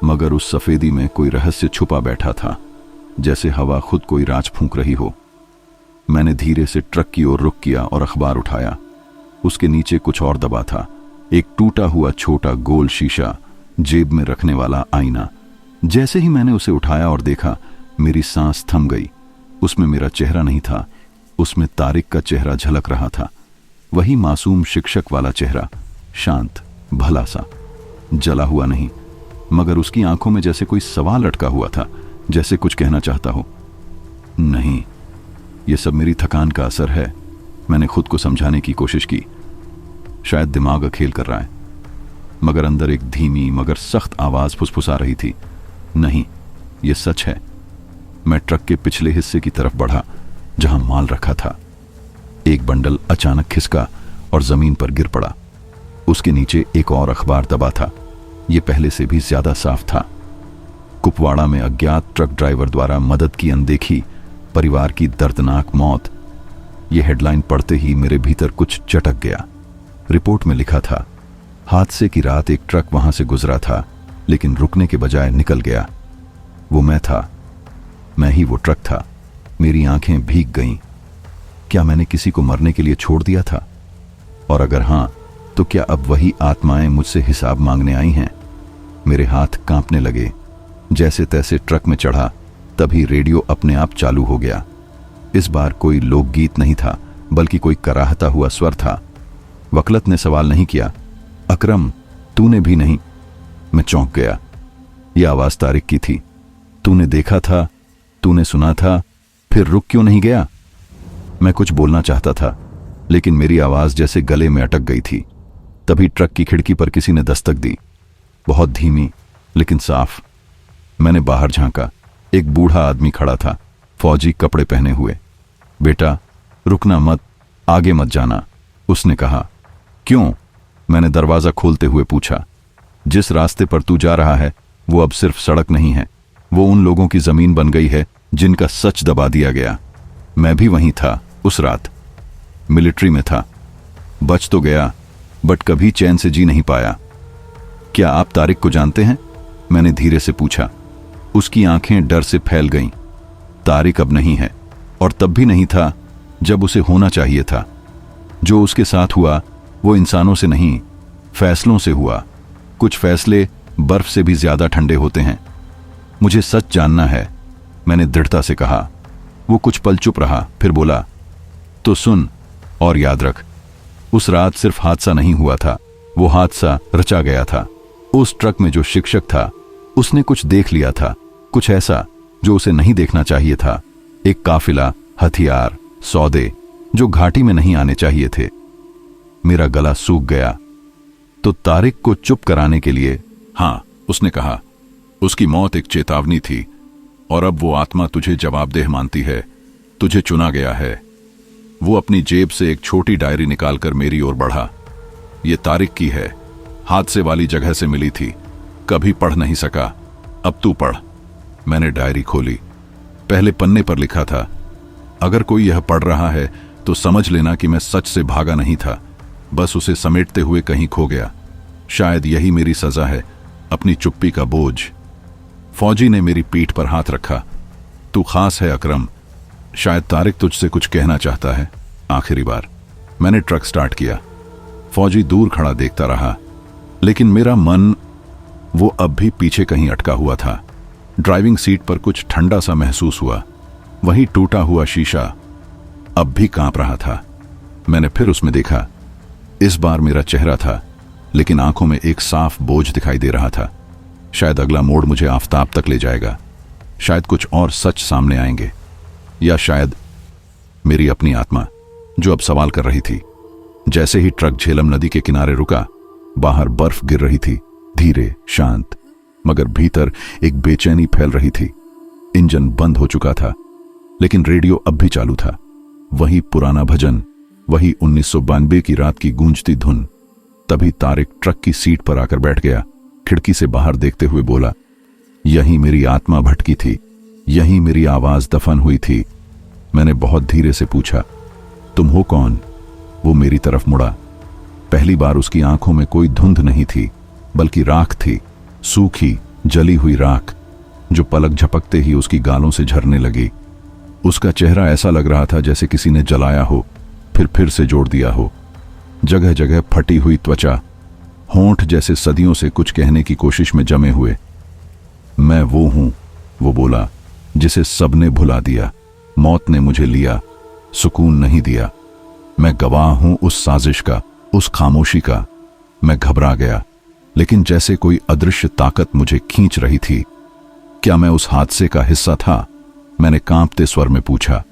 मगर उस सफेदी में कोई रहस्य छुपा बैठा था, जैसे हवा खुद कोई राज फूंक रही हो। मैंने धीरे से ट्रक की ओर रुख किया और अखबार उठाया। उसके नीचे कुछ और दबा था, एक टूटा हुआ छोटा गोल शीशा, जेब में रखने वाला आईना। जैसे ही मैंने उसे उठाया और देखा, मेरी सांस थम गई। उसमें मेरा चेहरा नहीं था, उसमें तारिक का चेहरा झलक रहा था। वही मासूम शिक्षक वाला चेहरा, शांत, भला सा, जला हुआ नहीं, मगर उसकी आंखों में जैसे कोई सवाल अटका हुआ था, जैसे कुछ कहना चाहता हो। नहीं, यह सब मेरी थकान का असर है, मैंने खुद को समझाने की कोशिश की। शायद दिमाग अखेल कर रहा है, मगर अंदर एक धीमी मगर सख्त आवाज फुसफुसा रही थी, नहीं, यह सच है। मैं ट्रक के पिछले हिस्से की तरफ बढ़ा, जहां माल रखा था। एक बंडल अचानक खिसका और जमीन पर गिर पड़ा। उसके नीचे एक और अखबार दबा था। यह पहले से भी ज्यादा साफ था। कुपवाड़ा में अज्ञात ट्रक ड्राइवर द्वारा मदद की अनदेखी, परिवार की दर्दनाक मौत। यह हेडलाइन पढ़ते ही मेरे भीतर कुछ चटक गया। रिपोर्ट में लिखा था, हादसे की रात एक ट्रक वहां से गुजरा था, लेकिन रुकने के बजाय निकल गया। वो मैं था, मैं ही वो ट्रक था। मेरी आंखें भीग गईं। क्या मैंने किसी को मरने के लिए छोड़ दिया था? और अगर हां, तो क्या अब वही आत्माएं मुझसे हिसाब मांगने आई हैं? मेरे हाथ कांपने लगे। जैसे तैसे ट्रक में चढ़ा, तभी रेडियो अपने आप चालू हो गया। इस बार कोई लोकगीत नहीं था, बल्कि कोई कराहता हुआ स्वर था। वकलत ने सवाल नहीं किया, अकरम, तूने भी नहीं? मैं चौंक गया। यह आवाज तारिक की थी। तूने देखा था, तूने सुना था, फिर रुक क्यों नहीं गया? मैं कुछ बोलना चाहता था, लेकिन मेरी आवाज जैसे गले में अटक गई थी। तभी ट्रक की खिड़की पर किसी ने दस्तक दी, बहुत धीमी लेकिन साफ। मैंने बाहर झांका। एक बूढ़ा आदमी खड़ा था, फौजी कपड़े पहने हुए। बेटा, रुकना मत, आगे मत जाना, उसने कहा। क्यों? मैंने दरवाजा खोलते हुए पूछा। जिस रास्ते पर तू जा रहा है, वो अब सिर्फ सड़क नहीं है, वो उन लोगों की जमीन बन गई है जिनका सच दबा दिया गया। मैं भी वहीं था उस रात, मिलिट्री में था। बच तो गया, बट कभी चैन से जी नहीं पाया। क्या आप तारिक को जानते हैं? मैंने धीरे से पूछा। उसकी आंखें डर से फैल गईं। तारिक अब नहीं है, और तब भी नहीं था जब उसे होना चाहिए था। जो उसके साथ हुआ, वो इंसानों से नहीं, फैसलों से हुआ। कुछ फैसले बर्फ से भी ज्यादा ठंडे होते हैं। मुझे सच जानना है, मैंने दृढ़ता से कहा। वो कुछ पल चुप रहा, फिर बोला, तो सुन और याद रख, उस रात सिर्फ हादसा नहीं हुआ था, वो हादसा रचा गया था। उस ट्रक में जो शिक्षक था, उसने कुछ देख लिया था, कुछ ऐसा जो उसे नहीं देखना चाहिए था। एक काफिला, हथियार, सौदे जो घाटी में नहीं आने चाहिए थे। मेरा गला सूख गया। तो तारिक को चुप कराने के लिए? हां, उसने कहा। उसकी मौत एक चेतावनी थी, और अब वो आत्मा तुझे जवाबदेह मानती है। तुझे चुना गया है। वो अपनी जेब से एक छोटी डायरी निकालकर मेरी ओर बढ़ा। ये तारिक की है, हादसे वाली जगह से मिली थी, कभी पढ़ नहीं सका, अब तू पढ़। मैंने डायरी खोली। पहले पन्ने पर लिखा था, अगर कोई यह पढ़ रहा है तो समझ लेना कि मैं सच से भागा नहीं था, बस उसे समेटते हुए कहीं खो गया। शायद यही मेरी सजा है, अपनी चुप्पी का बोझ। फौजी ने मेरी पीठ पर हाथ रखा। तू खास है अकरम, शायद तारिक तुझसे कुछ कहना चाहता है, आखिरी बार। मैंने ट्रक स्टार्ट किया। फौजी दूर खड़ा देखता रहा, लेकिन मेरा मन वो अब भी पीछे कहीं अटका हुआ था। ड्राइविंग सीट पर कुछ ठंडा सा महसूस हुआ। वही टूटा हुआ शीशा अब भी कांप रहा था। मैंने फिर उसमें देखा। इस बार मेरा चेहरा था, लेकिन आंखों में एक साफ बोझ दिखाई दे रहा था। शायद अगला मोड़ मुझे आफताब तक ले जाएगा, शायद कुछ और सच सामने आएंगे, या शायद मेरी अपनी आत्मा जो अब सवाल कर रही थी। जैसे ही ट्रक झेलम नदी के किनारे रुका, बाहर बर्फ गिर रही थी, धीरे, शांत, मगर भीतर एक बेचैनी फैल रही थी। इंजन बंद हो चुका था, लेकिन रेडियो अब भी चालू था। वही पुराना भजन, वही 1992 की रात की गूंजती धुन। तभी तारिक ट्रक की सीट पर आकर बैठ गया। खिड़की से बाहर देखते हुए बोला, यही मेरी आत्मा भटकी थी, यही मेरी आवाज दफन हुई थी। मैंने बहुत धीरे से पूछा, तुम हो कौन? वो मेरी तरफ मुड़ा। पहली बार उसकी आंखों में कोई धुंध नहीं थी, बल्कि राख थी, सूखी, जली हुई राख, जो पलक झपकते ही उसकी गालों से झरने लगी। उसका चेहरा ऐसा लग रहा था जैसे किसी ने जलाया हो, फिर से जोड़ दिया हो। जगह जगह फटी हुई त्वचा, होंठ जैसे सदियों से कुछ कहने की कोशिश में जमे हुए। मैं वो हूं, वो बोला, जिसे सबने भुला दिया। मौत ने मुझे लिया, सुकून नहीं दिया। मैं गवाह हूं उस साजिश का, उस खामोशी का। मैं घबरा गया, लेकिन जैसे कोई अदृश्य ताकत मुझे खींच रही थी। क्या मैं उस हादसे का हिस्सा था? मैंने कांपते स्वर में पूछा।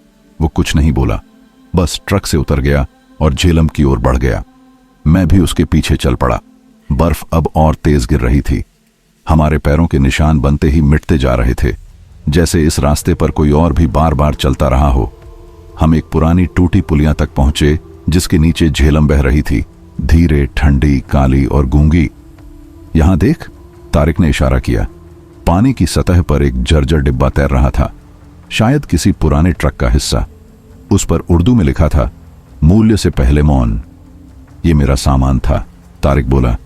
वो कुछ नहीं बोला, बस ट्रक से उतर गया और झेलम की ओर बढ़ गया। मैं भी उसके पीछे चल पड़ा। बर्फ अब और तेज गिर रही थी। हमारे पैरों के निशान बनते ही मिटते जा रहे थे, जैसे इस रास्ते पर कोई और भी बार बार चलता रहा हो। हम एक पुरानी टूटी पुलिया तक पहुंचे, जिसके नीचे झेलम बह रही थी, धीरे, ठंडी, काली और गूंगी। यहां देख, तारिक ने इशारा किया। पानी की सतह पर एक जर्जर डिब्बा तैर रहा था, शायद किसी पुराने ट्रक का हिस्सा। उस पर उर्दू में लिखा था, मूल्य से पहले मौन। ये मेरा सामान था, तारिक बोला।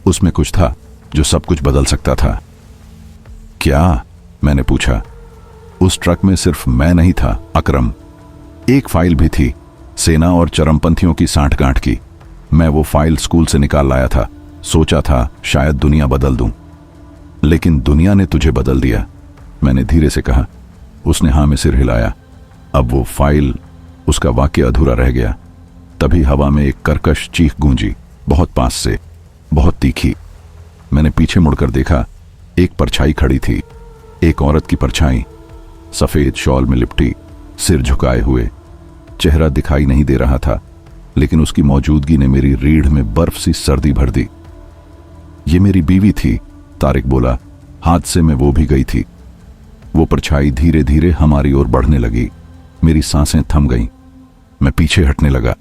उसमें कुछ था जो सब कुछ बदल सकता था। क्या? मैंने पूछा। उस ट्रक में सिर्फ मैं नहीं था, अकरम। एक फाइल भी थी, सेना और चरमपंथियों की सांठगांठ की। मैं वो फाइल स्कूल से निकाल लाया था। सोचा था शायद दुनिया बदल दूं। लेकिन दुनिया ने तुझे बदल दिया, मैंने धीरे से कहा। उसने हाँ में सिर हिलाया। अब वो फाइल, उसका वाक्य अधूरा रह गया। तभी हवा में एक कर्कश चीख गूंजी, बहुत पास से, बहुत तीखी। मैंने पीछे मुड़कर देखा। एक परछाई खड़ी थी, एक औरत की परछाई, सफेद शॉल में लिपटी, सिर झुकाए हुए। चेहरा दिखाई नहीं दे रहा था, लेकिन उसकी मौजूदगी ने मेरी रीढ़ में बर्फ सी सर्दी भर दी। ये मेरी बीवी थी, तारिक बोला। हादसे में वो भी गई थी। वो परछाई धीरे धीरे हमारी ओर बढ़ने लगी। मेरी सांसें थम गईं। मैं पीछे हटने लगा।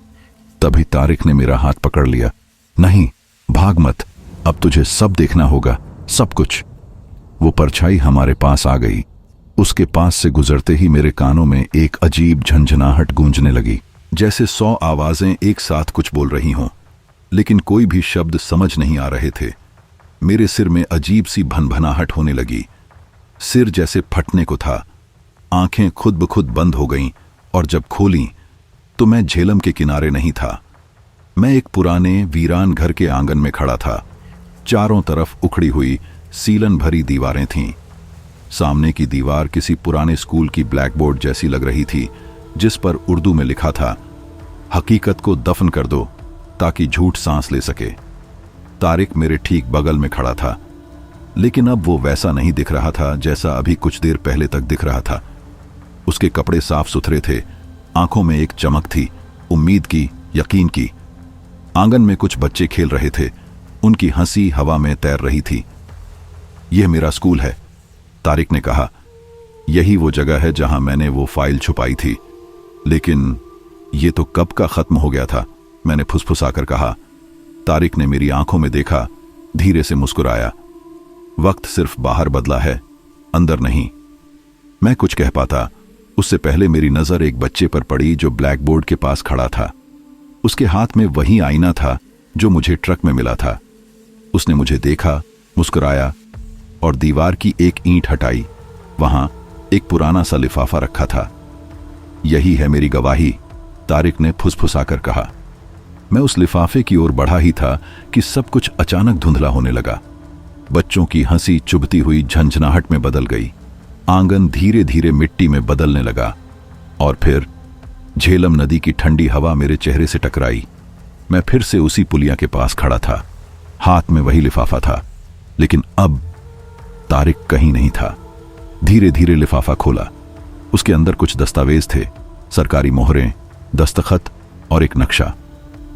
तभी तारिक ने मेरा हाथ पकड़ लिया। नहीं, भाग मत, अब तुझे सब देखना होगा, सब कुछ। वो परछाई हमारे पास आ गई। उसके पास से गुजरते ही मेरे कानों में एक अजीब झंझनाहट गूंजने लगी, जैसे 100 आवाजें एक साथ कुछ बोल रही हों, लेकिन कोई भी शब्द समझ नहीं आ रहे थे। मेरे सिर में अजीब सी भनभनाहट होने लगी। सिर जैसे फटने को था। आंखें खुद ब खुद बंद हो गईं, और जब खोलीं तो मैं झेलम के किनारे नहीं था। मैं एक पुराने वीरान घर के आंगन में खड़ा था। चारों तरफ उखड़ी हुई सीलन भरी दीवारें थीं। सामने की दीवार किसी पुराने स्कूल की ब्लैकबोर्ड जैसी लग रही थी, जिस पर उर्दू में लिखा था, हकीकत को दफन कर दो ताकि झूठ सांस ले सके। तारिक मेरे ठीक बगल में खड़ा था, लेकिन अब वो वैसा नहीं दिख रहा था जैसा अभी कुछ देर पहले तक दिख रहा था। उसके कपड़े साफ सुथरे थे, आंखों में एक चमक थी, उम्मीद की, यकीन की। आंगन में कुछ बच्चे खेल रहे थे, उनकी हंसी हवा में तैर रही थी। यह मेरा स्कूल है, तारिक ने कहा। यही वो जगह है जहां मैंने वो फाइल छुपाई थी। लेकिन ये तो कब का खत्म हो गया था, मैंने फुसफुसाकर कहा। तारिक ने मेरी आंखों में देखा, धीरे से मुस्कुराया। वक्त सिर्फ बाहर बदला है, अंदर नहीं। मैं कुछ कह पाता, उससे पहले मेरी नजर एक बच्चे पर पड़ी जो ब्लैकबोर्ड के पास खड़ा था। उसके हाथ में वही आईना था जो मुझे ट्रक में मिला था। उसने मुझे देखा, मुस्कुराया और दीवार की एक ईंट हटाई। वहां एक पुराना सा लिफाफा रखा था। यही है मेरी गवाही, तारिक ने फुसफुसाकर कहा। मैं उस लिफाफे की ओर बढ़ा ही था कि सब कुछ अचानक धुंधला होने लगा। बच्चों की हंसी चुभती हुई झंझनाहट में बदल गई। आंगन धीरे धीरे मिट्टी में बदलने लगा, और फिर झेलम नदी की ठंडी हवा मेरे चेहरे से टकराई। मैं फिर से उसी पुलिया के पास खड़ा था, हाथ में वही लिफाफा था, लेकिन अब तारिक कहीं नहीं था। धीरे धीरे लिफाफा खोला। उसके अंदर कुछ दस्तावेज थे, सरकारी मोहरें, दस्तखत और एक नक्शा।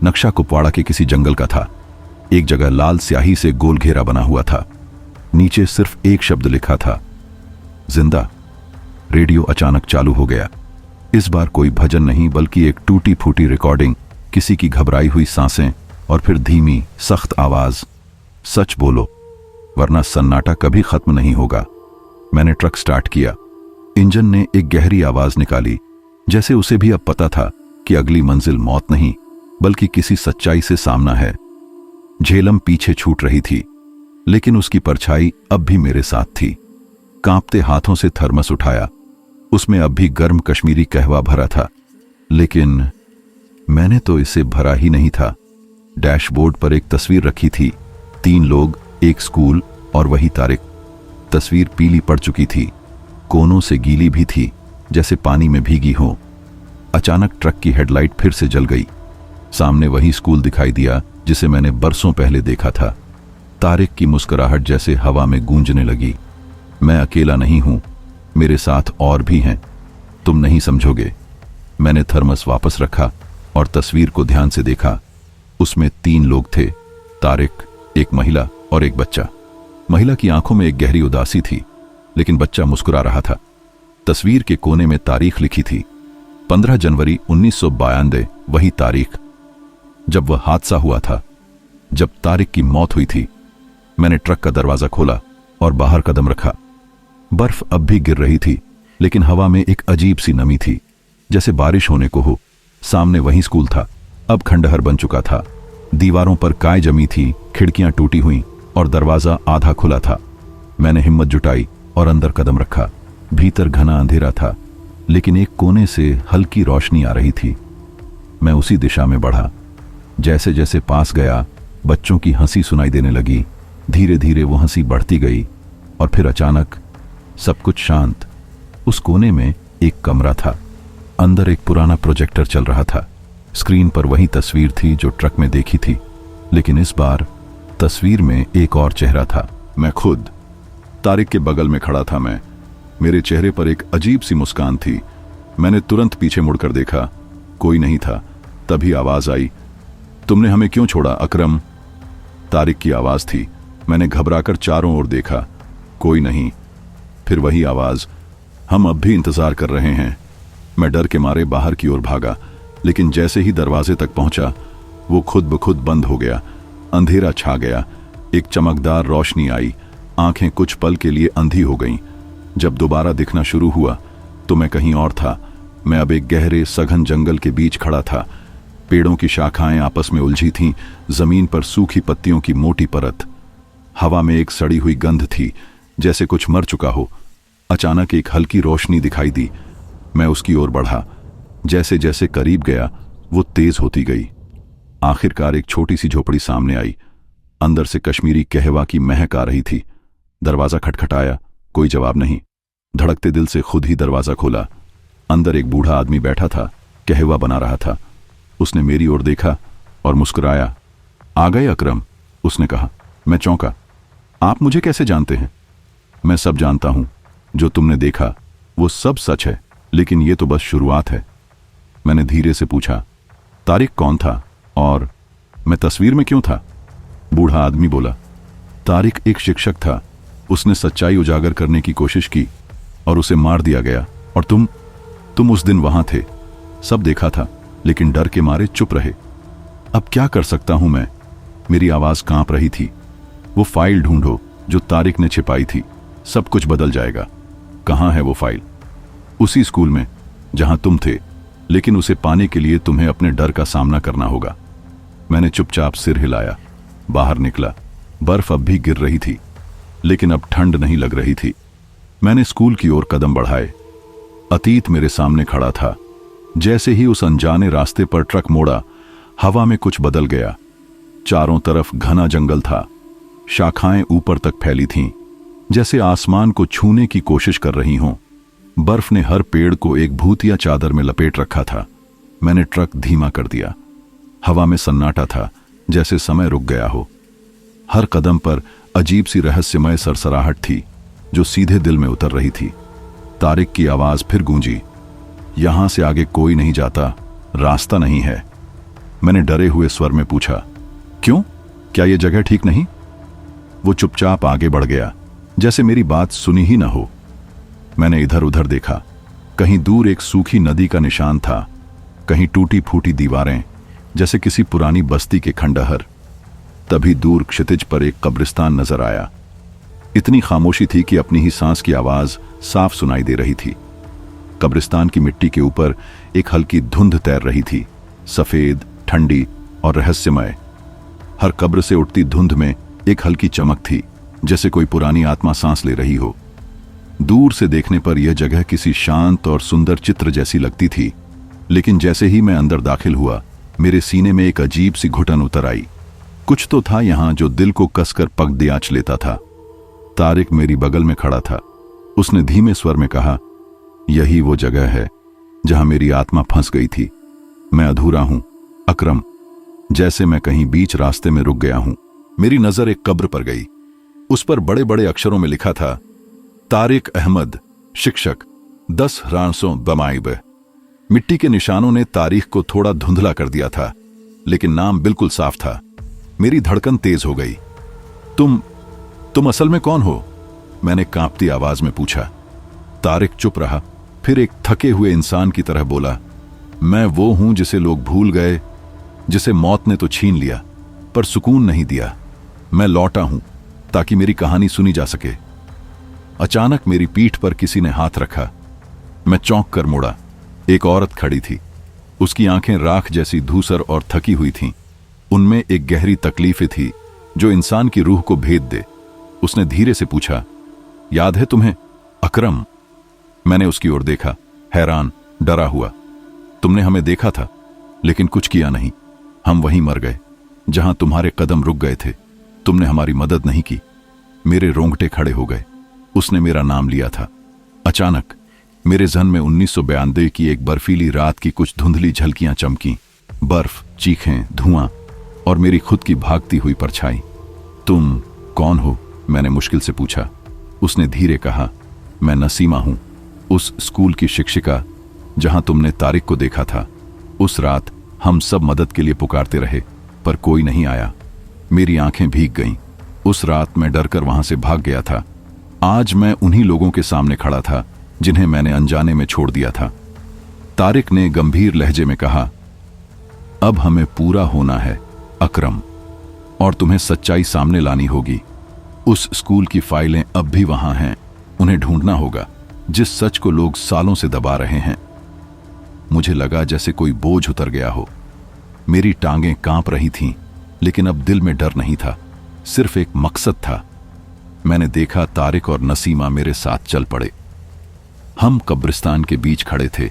नक्शा कुपवाड़ा के किसी जंगल का था। एक जगह लाल स्याही से गोल घेरा बना हुआ था। नीचे सिर्फ एक शब्द लिखा था, जिंदा। रेडियो अचानक चालू हो गया। इस बार कोई भजन नहीं, बल्कि एक टूटी फूटी रिकॉर्डिंग, किसी की घबराई हुई सांसें और फिर धीमी सख्त आवाज, सच बोलो वरना सन्नाटा कभी खत्म नहीं होगा। मैंने ट्रक स्टार्ट किया। इंजन ने एक गहरी आवाज निकाली, जैसे उसे भी अब पता था कि अगली मंजिल मौत नहीं, बल्कि किसी सच्चाई से सामना है। झेलम पीछे छूट रही थी, लेकिन उसकी परछाई अब भी मेरे साथ थी। कांपते हाथों से थर्मस उठाया। उसमें अब भी गर्म कश्मीरी कहवा भरा था, लेकिन मैंने तो इसे भरा ही नहीं था। डैशबोर्ड पर एक तस्वीर रखी थी, 3 लोग, एक स्कूल और वही तारिक। तस्वीर पीली पड़ चुकी थी, कोनों से गीली भी थी, जैसे पानी में भीगी हो। अचानक ट्रक की हेडलाइट फिर से जल गई। सामने वही स्कूल दिखाई दिया जिसे मैंने बरसों पहले देखा था। तारिक की मुस्कुराहट जैसे हवा में गूंजने लगी। मैं अकेला नहीं हूं, मेरे साथ और भी हैं, तुम नहीं समझोगे। मैंने थर्मस वापस रखा और तस्वीर को ध्यान से देखा। उसमें 3 लोग थे, तारिक, एक महिला और एक बच्चा। महिला की आंखों में एक गहरी उदासी थी, लेकिन बच्चा मुस्कुरा रहा था। तस्वीर के कोने में तारीख लिखी थी, 15 जनवरी 1992, वही तारीख जब वह हादसा हुआ था, जब तारिक की मौत हुई थी। मैंने ट्रक का दरवाजा खोला और बाहर कदम रखा। बर्फ अब भी गिर रही थी, लेकिन हवा में एक अजीब सी नमी थी, जैसे बारिश होने को हो। सामने वही स्कूल था, अब खंडहर बन चुका था। दीवारों पर काई जमी थी, खिड़कियां टूटी हुई और दरवाजा आधा खुला था। मैंने हिम्मत जुटाई और अंदर कदम रखा। भीतर घना अंधेरा था, लेकिन एक कोने से हल्की रोशनी आ रही थी। मैं उसी दिशा में बढ़ा। जैसे जैसे पास गया, बच्चों की हंसी सुनाई देने लगी। धीरे धीरे वो हंसी बढ़ती गई और फिर अचानक सब कुछ शांत। उस कोने में एक कमरा था, अंदर एक पुराना प्रोजेक्टर चल रहा था। स्क्रीन पर वही तस्वीर थी जो ट्रक में देखी थी, लेकिन इस बार तस्वीर में एक और चेहरा था, मैं खुद। तारिक के बगल में खड़ा था मैं। मेरे चेहरे पर एक अजीब सी मुस्कान थी। मैंने तुरंत पीछे मुड़कर देखा, कोई नहीं था। तभी आवाज आई, तुमने हमें क्यों छोड़ा अकरम? तारिक की आवाज थी। मैंने घबराकर चारों ओर देखा, कोई नहीं। फिर वही आवाज, हम अब भी इंतजार कर रहे हैं। मैं डर के मारे बाहर की ओर भागा, लेकिन जैसे ही दरवाजे तक पहुंचा, वो खुद ब खुद बंद हो गया। अंधेरा छा गया। एक चमकदार रोशनी आई, आंखें कुछ पल के लिए अंधी हो गईं। जब दोबारा दिखना शुरू हुआ तो मैं कहीं और था। मैं अब एक गहरे सघन जंगल के बीच खड़ा था। पेड़ों की शाखाएं आपस में उलझी थीं, जमीन पर सूखी पत्तियों की मोटी परत। हवा में एक सड़ी हुई गंध थी, जैसे कुछ मर चुका हो। अचानक एक हल्की रोशनी दिखाई दी। मैं उसकी ओर बढ़ा। जैसे जैसे करीब गया, वो तेज होती गई। आखिरकार एक छोटी सी झोपड़ी सामने आई। अंदर से कश्मीरी कहवा की महक आ रही थी। दरवाजा खटखटाया, कोई जवाब नहीं। धड़कते दिल से खुद ही दरवाजा खोला। अंदर एक बूढ़ा आदमी बैठा था, कहवा बना रहा था। उसने मेरी ओर देखा और मुस्कुराया। आ गए अकरम, उसने कहा। मैं चौंका। आप मुझे कैसे जानते हैं? मैं सब जानता हूं। जो तुमने देखा वो सब सच है, लेकिन ये तो बस शुरुआत है। मैंने धीरे से पूछा, तारिक कौन था और मैं तस्वीर में क्यों था? बूढ़ा आदमी बोला, तारिक एक शिक्षक था। उसने सच्चाई उजागर करने की कोशिश की और उसे मार दिया गया। और तुम उस दिन वहां थे। सब देखा था, लेकिन डर के मारे चुप रहे। अब क्या कर सकता हूं मैं? मेरी आवाज कांप रही थी। वो फाइल ढूंढो जो तारिक ने छिपाई थी, सब कुछ बदल जाएगा। कहां है वो फाइल? उसी स्कूल में जहां तुम थे, लेकिन उसे पाने के लिए तुम्हें अपने डर का सामना करना होगा। मैंने चुपचाप सिर हिलाया। बाहर निकला। बर्फ अब भी गिर रही थी, लेकिन अब ठंड नहीं लग रही थी। मैंने स्कूल की ओर कदम बढ़ाए। अतीत मेरे सामने खड़ा था। जैसे ही उस अनजाने रास्ते पर ट्रक मोड़ा, हवा में कुछ बदल गया। चारों तरफ घना जंगल था। शाखाएं ऊपर तक फैली थीं, जैसे आसमान को छूने की कोशिश कर रही हों। बर्फ ने हर पेड़ को एक भूतिया चादर में लपेट रखा था। मैंने ट्रक धीमा कर दिया। हवा में सन्नाटा था, जैसे समय रुक गया हो। हर कदम पर अजीब सी रहस्यमय सरसराहट थी, जो सीधे दिल में उतर रही थी। तारिक की आवाज फिर गूंजी, यहां से आगे कोई नहीं जाता, रास्ता नहीं है। मैंने डरे हुए स्वर में पूछा, क्यों? क्या यह जगह ठीक नहीं? वो चुपचाप आगे बढ़ गया, जैसे मेरी बात सुनी ही न हो। मैंने इधर उधर देखा। कहीं दूर एक सूखी नदी का निशान था, कहीं टूटी फूटी दीवारें, जैसे किसी पुरानी बस्ती के खंडहर। तभी दूर क्षितिज पर एक कब्रिस्तान नजर आया। इतनी खामोशी थी कि अपनी ही सांस की आवाज साफ सुनाई दे रही थी। कब्रिस्तान की मिट्टी के ऊपर एक हल्की धुंध तैर रही थी, सफेद, ठंडी और रहस्यमय। हर कब्र से उठती धुंध में एक हल्की चमक थी, जैसे कोई पुरानी आत्मा सांस ले रही हो। दूर से देखने पर यह जगह किसी शांत और सुंदर चित्र जैसी लगती थी, लेकिन जैसे ही मैं अंदर दाखिल हुआ, मेरे सीने में एक अजीब सी घुटन उतर आई। कुछ तो था यहां जो दिल को कसकर पगडियाच लेता था। तारिक मेरी बगल में खड़ा था। उसने धीमे स्वर में कहा, यही वो जगह है जहां मेरी आत्मा फंस गई थी। मैं अधूरा हूं अकरम, जैसे मैं कहीं बीच रास्ते में रुक गया हूं। मेरी नजर एक कब्र पर गई। उस पर बड़े बड़े अक्षरों में लिखा था, तारिक अहमद, शिक्षक, 10 रानसों बमाइब। मिट्टी के निशानों ने तारीख को थोड़ा धुंधला कर दिया था, लेकिन नाम बिल्कुल साफ था। मेरी धड़कन तेज हो गई। तुम असल में कौन हो? मैंने कांपती आवाज में पूछा। तारिक चुप रहा, फिर एक थके हुए इंसान की तरह बोला, मैं वो हूं जिसे लोग भूल गए, जिसे मौत ने तो छीन लिया पर सुकून नहीं दिया। मैं लौटा हूं ताकि मेरी कहानी सुनी जा सके। अचानक मेरी पीठ पर किसी ने हाथ रखा। मैं चौंक कर मुड़ा। एक औरत खड़ी थी। उसकी आंखें राख जैसी धूसर और थकी हुई थीं। उनमें एक गहरी तकलीफ थी जो इंसान की रूह को भेद दे। उसने धीरे से पूछा, याद है तुम्हें अकरम? मैंने उसकी ओर देखा, हैरान, डरा हुआ। तुमने हमें देखा था लेकिन कुछ किया नहीं। हम वहीं मर गए जहां तुम्हारे कदम रुक गए थे। तुमने हमारी मदद नहीं की। मेरे रोंगटे खड़े हो गए। उसने मेरा नाम लिया था। अचानक मेरे जहन में 1992 की एक बर्फीली रात की कुछ धुंधली झलकियां चमकीं। बर्फ, चीखें, धुआं और मेरी खुद की भागती हुई परछाई। तुम कौन हो? मैंने मुश्किल से पूछा। उसने धीरे कहा, मैं नसीमा हूं, उस स्कूल की शिक्षिका जहां तुमने तारिक को देखा था। उस रात हम सब मदद के लिए पुकारते रहे पर कोई नहीं आया। मेरी आंखें भीग गईं। उस रात मैं डरकर वहां से भाग गया था। आज मैं उन्हीं लोगों के सामने खड़ा था जिन्हें मैंने अनजाने में छोड़ दिया था। तारिक ने गंभीर लहजे में कहा, अब हमें पूरा होना है अकरम, और तुम्हें सच्चाई सामने लानी होगी। उस स्कूल की फाइलें अब भी वहां हैं। उन्हें ढूंढना होगा, जिस सच को लोग सालों से दबा रहे हैं। मुझे लगा जैसे कोई बोझ उतर गया हो। मेरी टांगें कांप रही थीं, लेकिन अब दिल में डर नहीं था, सिर्फ एक मकसद था। मैंने देखा तारिक और नसीमा मेरे साथ चल पड़े। हम कब्रिस्तान के बीच खड़े थे।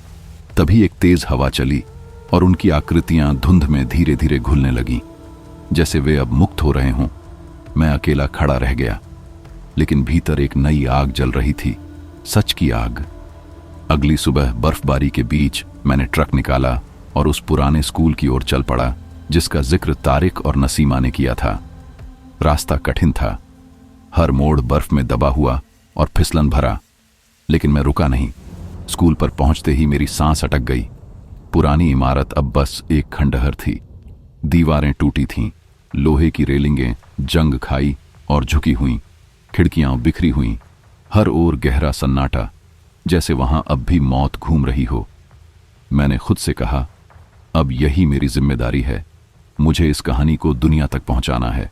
तभी एक तेज हवा चली और उनकी आकृतियां धुंध में धीरे धीरे घुलने लगीं, जैसे वे अब मुक्त हो रहे हों। मैं अकेला खड़ा रह गया, लेकिन भीतर एक नई आग जल रही थी, सच की आग। अगली सुबह बर्फबारी के बीच मैंने ट्रक निकाला और उस पुराने स्कूल की ओर चल पड़ा जिसका जिक्र तारिक और नसीमा ने किया था। रास्ता कठिन था, हर मोड़ बर्फ में दबा हुआ और फिसलन भरा, लेकिन मैं रुका नहीं। स्कूल पर पहुंचते ही मेरी सांस अटक गई। पुरानी इमारत अब बस एक खंडहर थी। दीवारें टूटी थीं, लोहे की रेलिंगें जंग खाई और झुकी हुईं, खिड़कियां बिखरी हुईं। हर ओर गहरा सन्नाटा, जैसे वहां अब भी मौत घूम रही हो। मैंने खुद से कहा, अब यही मेरी जिम्मेदारी है। मुझे इस कहानी को दुनिया तक पहुंचाना है।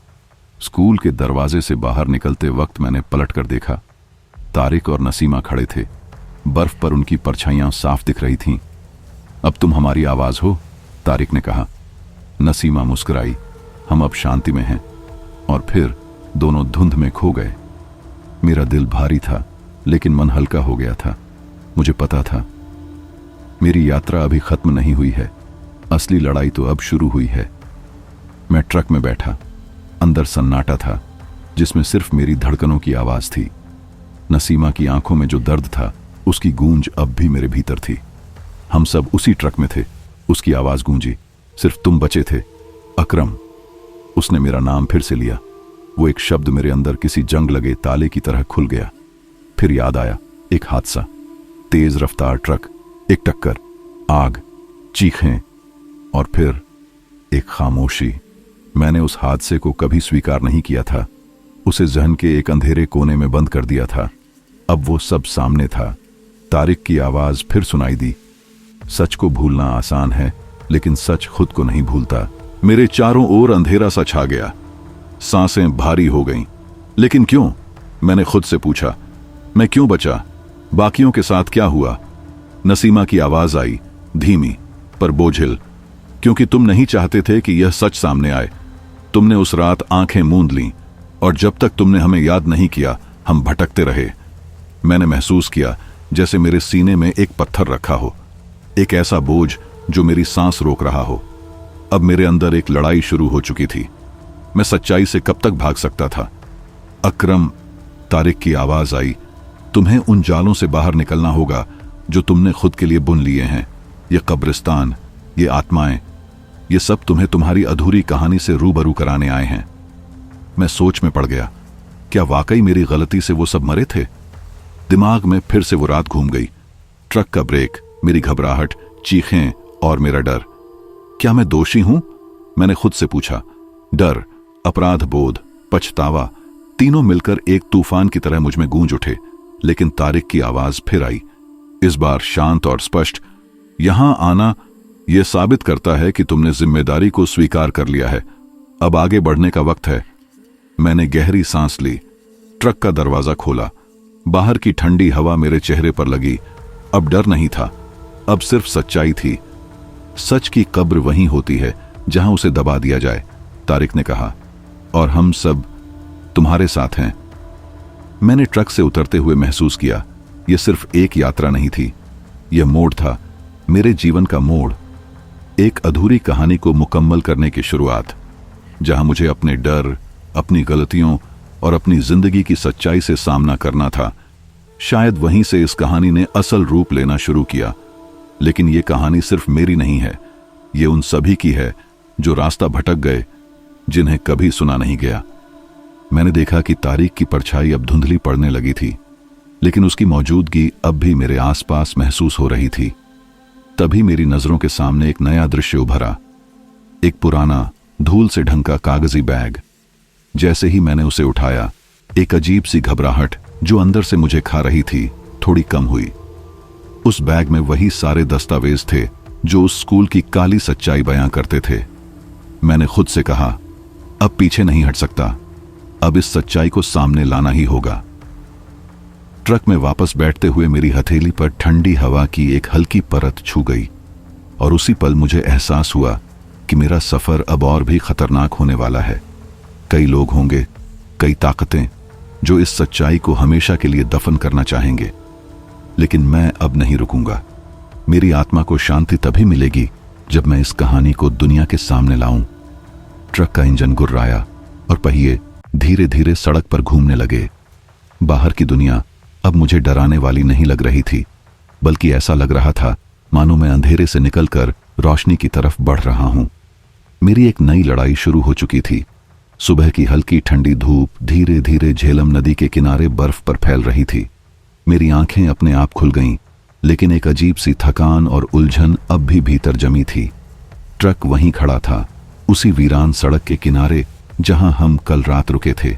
स्कूल के दरवाजे से बाहर निकलते वक्त मैंने पलट कर देखा। तारिक और नसीमा खड़े थे। बर्फ पर उनकी परछाइयां साफ दिख रही थीं। अब तुम हमारी आवाज हो, तारिक ने कहा। नसीमा मुस्कुराई। हम अब शांति में हैं। और फिर दोनों धुंध में खो गए। मेरा दिल भारी था, लेकिन मन हल्का हो गया था। मुझे पता था मेरी यात्रा अभी खत्म नहीं हुई है। असली लड़ाई तो अब शुरू हुई है। मैं ट्रक में बैठा। अंदर सन्नाटा था, जिसमें सिर्फ मेरी धड़कनों की आवाज थी। नसीमा की आंखों में जो दर्द था, उसकी गूंज अब भी मेरे भीतर थी। हम सब उसी ट्रक में थे। उसकी आवाज गूंजी, सिर्फ तुम बचे थे अकरम। उसने मेरा नाम फिर से लिया। वो एक शब्द मेरे अंदर किसी जंग लगे ताले की तरह खुल गया। फिर याद आया, एक हादसा, तेज रफ्तार ट्रक, एक टक्कर, आग, चीखें और फिर एक खामोशी। मैंने उस हादसे को कभी स्वीकार नहीं किया था। उसे जहन के एक अंधेरे कोने में बंद कर दिया था। अब वो सब सामने था। तारिक की आवाज फिर सुनाई दी, सच को भूलना आसान है, लेकिन सच खुद को नहीं भूलता। मेरे चारों ओर अंधेरा सा छा गया। सांसें भारी हो गईं। लेकिन क्यों? मैंने खुद से पूछा। मैं क्यों बचा? बाकियों के साथ क्या हुआ? नसीमा की आवाज आई, धीमी पर बोझिल, क्योंकि तुम नहीं चाहते थे कि यह सच सामने आए। तुमने उस रात आंखें मूंद लीं, और जब तक तुमने हमें याद नहीं किया, हम भटकते रहे। मैंने महसूस किया जैसे मेरे सीने में एक पत्थर रखा हो, एक ऐसा बोझ जो मेरी सांस रोक रहा हो। अब मेरे अंदर एक लड़ाई शुरू हो चुकी थी। मैं सच्चाई से कब तक भाग सकता था। अकरम, तारिक की आवाज आई, तुम्हें उन जालों से बाहर निकलना होगा जो तुमने खुद के लिए बुन लिए हैं। ये कब्रिस्तान, ये आत्माएं, ये सब तुम्हें तुम्हारी अधूरी कहानी से रूबरू कराने आए हैं। मैं सोच में पड़ गया, क्या वाकई मेरी गलती से वो सब मरे थे? दिमाग में फिर से वो रात घूम गई। ट्रक का ब्रेक, मेरी घबराहट, चीखें और मेरा डर। क्या मैं दोषी हूं? मैंने खुद से पूछा। डर, अपराध बोध, पछतावा, तीनों मिलकर एक तूफान की तरह मुझ में गूंज उठे। लेकिन तारिक की आवाज फिर आई, इस बार शांत और स्पष्ट। यहां आना यह साबित करता है कि तुमने जिम्मेदारी को स्वीकार कर लिया है। अब आगे बढ़ने का वक्त है। मैंने गहरी सांस ली, ट्रक का दरवाजा खोला। बाहर की ठंडी हवा मेरे चेहरे पर लगी। अब डर नहीं था, अब सिर्फ सच्चाई थी। सच की कब्र वहीं होती है जहां उसे दबा दिया जाए, तारिक ने कहा, और हम सब तुम्हारे साथ हैं। मैंने ट्रक से उतरते हुए महसूस किया, यह सिर्फ एक यात्रा नहीं थी, यह मोड़ था, मेरे जीवन का मोड़। एक अधूरी कहानी को मुकम्मल करने की शुरुआत, जहां मुझे अपने डर, अपनी गलतियों और अपनी जिंदगी की सच्चाई से सामना करना था। शायद वहीं से इस कहानी ने असल रूप लेना शुरू किया। लेकिन यह कहानी सिर्फ मेरी नहीं है, ये उन सभी की है जो रास्ता भटक गए, जिन्हें कभी सुना नहीं गया। मैंने देखा कि तारीख की परछाई अब धुंधली पड़ने लगी थी, लेकिन उसकी मौजूदगी अब भी मेरे आसपास महसूस हो रही थी। तभी मेरी नजरों के सामने एक नया दृश्य उभरा। एक पुराना, धूल से ढंका कागजी बैग। जैसे ही मैंने उसे उठाया, एक अजीब सी घबराहट जो अंदर से मुझे खा रही थी, थोड़ी कम हुई। उस बैग में वही सारे दस्तावेज थे जो उस स्कूल की काली सच्चाई बयां करते थे। मैंने खुद से कहा, अब पीछे नहीं हट सकता, अब इस सच्चाई को सामने लाना ही होगा। ट्रक में वापस बैठते हुए मेरी हथेली पर ठंडी हवा की एक हल्की परत छू गई, और उसी पल मुझे एहसास हुआ कि मेरा सफर अब और भी खतरनाक होने वाला है। कई लोग होंगे, कई ताकतें, जो इस सच्चाई को हमेशा के लिए दफन करना चाहेंगे। लेकिन मैं अब नहीं रुकूंगा। मेरी आत्मा को शांति तभी मिलेगी जब मैं इस कहानी को दुनिया के सामने लाऊं। ट्रक का इंजन गुर्राया और पहिए धीरे धीरे सड़क पर घूमने लगे। बाहर की दुनिया अब मुझे डराने वाली नहीं लग रही थी, बल्कि ऐसा लग रहा था मानो मैं अंधेरे से निकलकर रोशनी की तरफ बढ़ रहा हूं। मेरी एक नई लड़ाई शुरू हो चुकी थी। सुबह की हल्की ठंडी धूप धीरे धीरे झेलम नदी के किनारे बर्फ पर फैल रही थी। मेरी आंखें अपने आप खुल गईं, लेकिन एक अजीब सी थकान और उलझन अब भी भीतर जमी थी। ट्रक वहीं खड़ा था, उसी वीरान सड़क के किनारे जहां हम कल रात रुके थे।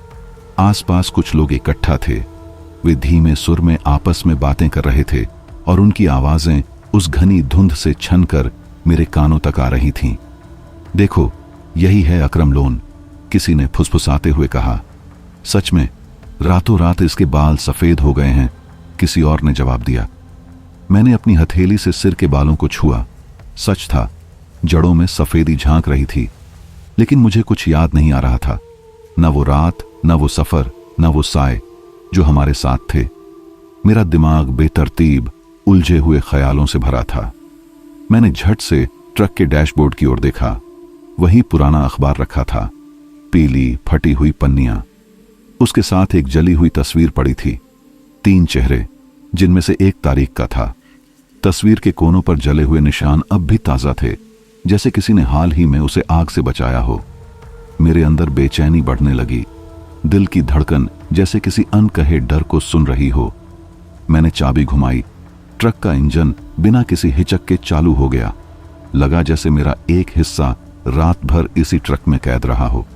आसपास कुछ लोग इकट्ठा थे। वे धीमे सुर में आपस में बातें कर रहे थे, और उनकी आवाजें उस घनी धुंध से छनकर मेरे कानों तक आ रही थीं। देखो, यही है अकरम लोन, किसी ने फुसफुसाते हुए कहा। सच में, रातों रात इसके बाल सफेद हो गए हैं, किसी और ने जवाब दिया। मैंने अपनी हथेली से सिर के बालों को छुआ। सच था, जड़ों में सफेदी झांक रही थी, लेकिन मुझे कुछ याद नहीं आ रहा था। न वो रात, न वो सफर, न वो साए जो हमारे साथ थे। मेरा दिमाग बेतरतीब, उलझे हुए ख्यालों से भरा था। मैंने झट से ट्रक के डैशबोर्ड की ओर देखा। वही पुराना अखबार रखा था, पीली फटी हुई पन्नियां। उसके साथ एक जली हुई तस्वीर पड़ी थी। 3 चेहरे, जिनमें से एक तारीख का था। तस्वीर के कोनों पर जले हुए निशान अब भी ताजा थे, जैसे किसी ने हाल ही में उसे आग से बचाया हो। मेरे अंदर बेचैनी बढ़ने लगी, दिल की धड़कन जैसे किसी अनकहे डर को सुन रही हो। मैंने चाबी घुमाई। ट्रक का इंजन बिना किसी हिचक के चालू हो गया। लगा जैसे मेरा एक हिस्सा रात भर इसी ट्रक में कैद रहा हो।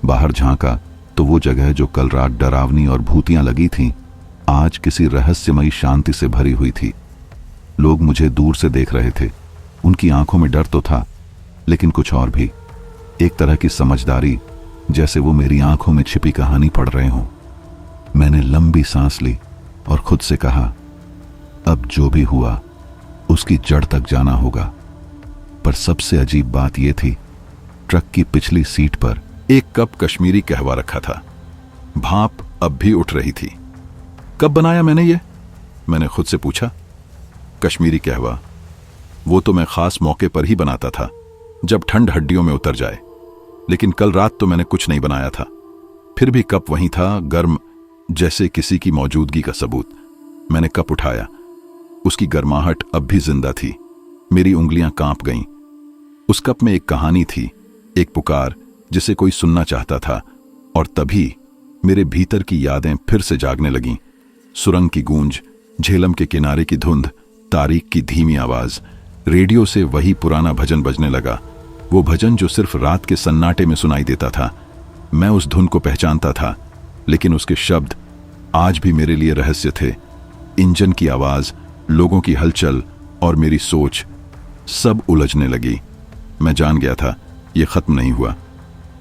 बाहर झांका तो वो जगह जो कल रात डरावनी और भूतियां लगी थीं, आज किसी रहस्यमयी शांति से भरी हुई थी। लोग मुझे दूर से देख रहे थे। उनकी आंखों में डर तो था, लेकिन कुछ और भी, एक तरह की समझदारी, जैसे वो मेरी आंखों में छिपी कहानी पढ़ रहे हों। मैंने लंबी सांस ली और खुद से कहा, अब जो भी हुआ उसकी जड़ तक जाना होगा। पर सबसे अजीब बात यह थी, ट्रक की पिछली सीट पर एक कप कश्मीरी कहवा रखा था। भाप अब भी उठ रही थी। कब बनाया मैंने ये? मैंने खुद से पूछा। कश्मीरी कहवा, वो तो मैं खास मौके पर ही बनाता था, जब ठंड हड्डियों में उतर जाए। लेकिन कल रात तो मैंने कुछ नहीं बनाया था। फिर भी कप वहीं था, गर्म, जैसे किसी की मौजूदगी का सबूत। मैंने कप उठाया। उसकी गर्माहट अब भी जिंदा थी। मेरी उंगलियां कांप गईं। उस कप में एक कहानी थी, एक पुकार जिसे कोई सुनना चाहता था। और तभी मेरे भीतर की यादें फिर से जागने लगीं। सुरंग की गूंज, झेलम के किनारे की धुंध, तारीख की धीमी आवाज। रेडियो से वही पुराना भजन बजने लगा, वो भजन जो सिर्फ रात के सन्नाटे में सुनाई देता था। मैं उस धुन को पहचानता था, लेकिन उसके शब्द आज भी मेरे लिए रहस्य थे। इंजन की आवाज, लोगों की हलचल और मेरी सोच सब उलझने लगी। मैं जान गया था यह खत्म नहीं हुआ,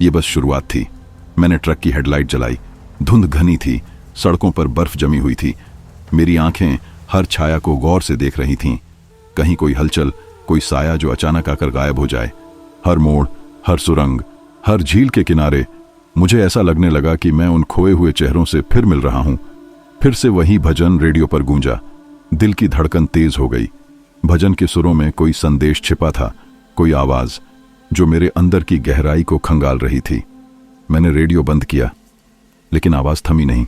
यह बस शुरुआत थी। मैंने ट्रक की हेडलाइट जलाई। धुंध घनी थी, सड़कों पर बर्फ जमी हुई थी। मेरी आंखें हर छाया को गौर से देख रही थीं। कहीं कोई हलचल, कोई साया जो अचानक आकर गायब हो जाए। हर मोड़, हर सुरंग, हर झील के किनारे मुझे ऐसा लगने लगा कि मैं उन खोए हुए चेहरों से फिर मिल रहा हूं। फिर से वही भजन रेडियो पर गूंजा। दिल की धड़कन तेज हो गई। भजन के सुरों में कोई संदेश छिपा था, कोई आवाज जो मेरे अंदर की गहराई को खंगाल रही थी। मैंने रेडियो बंद किया, लेकिन आवाज थमी नहीं।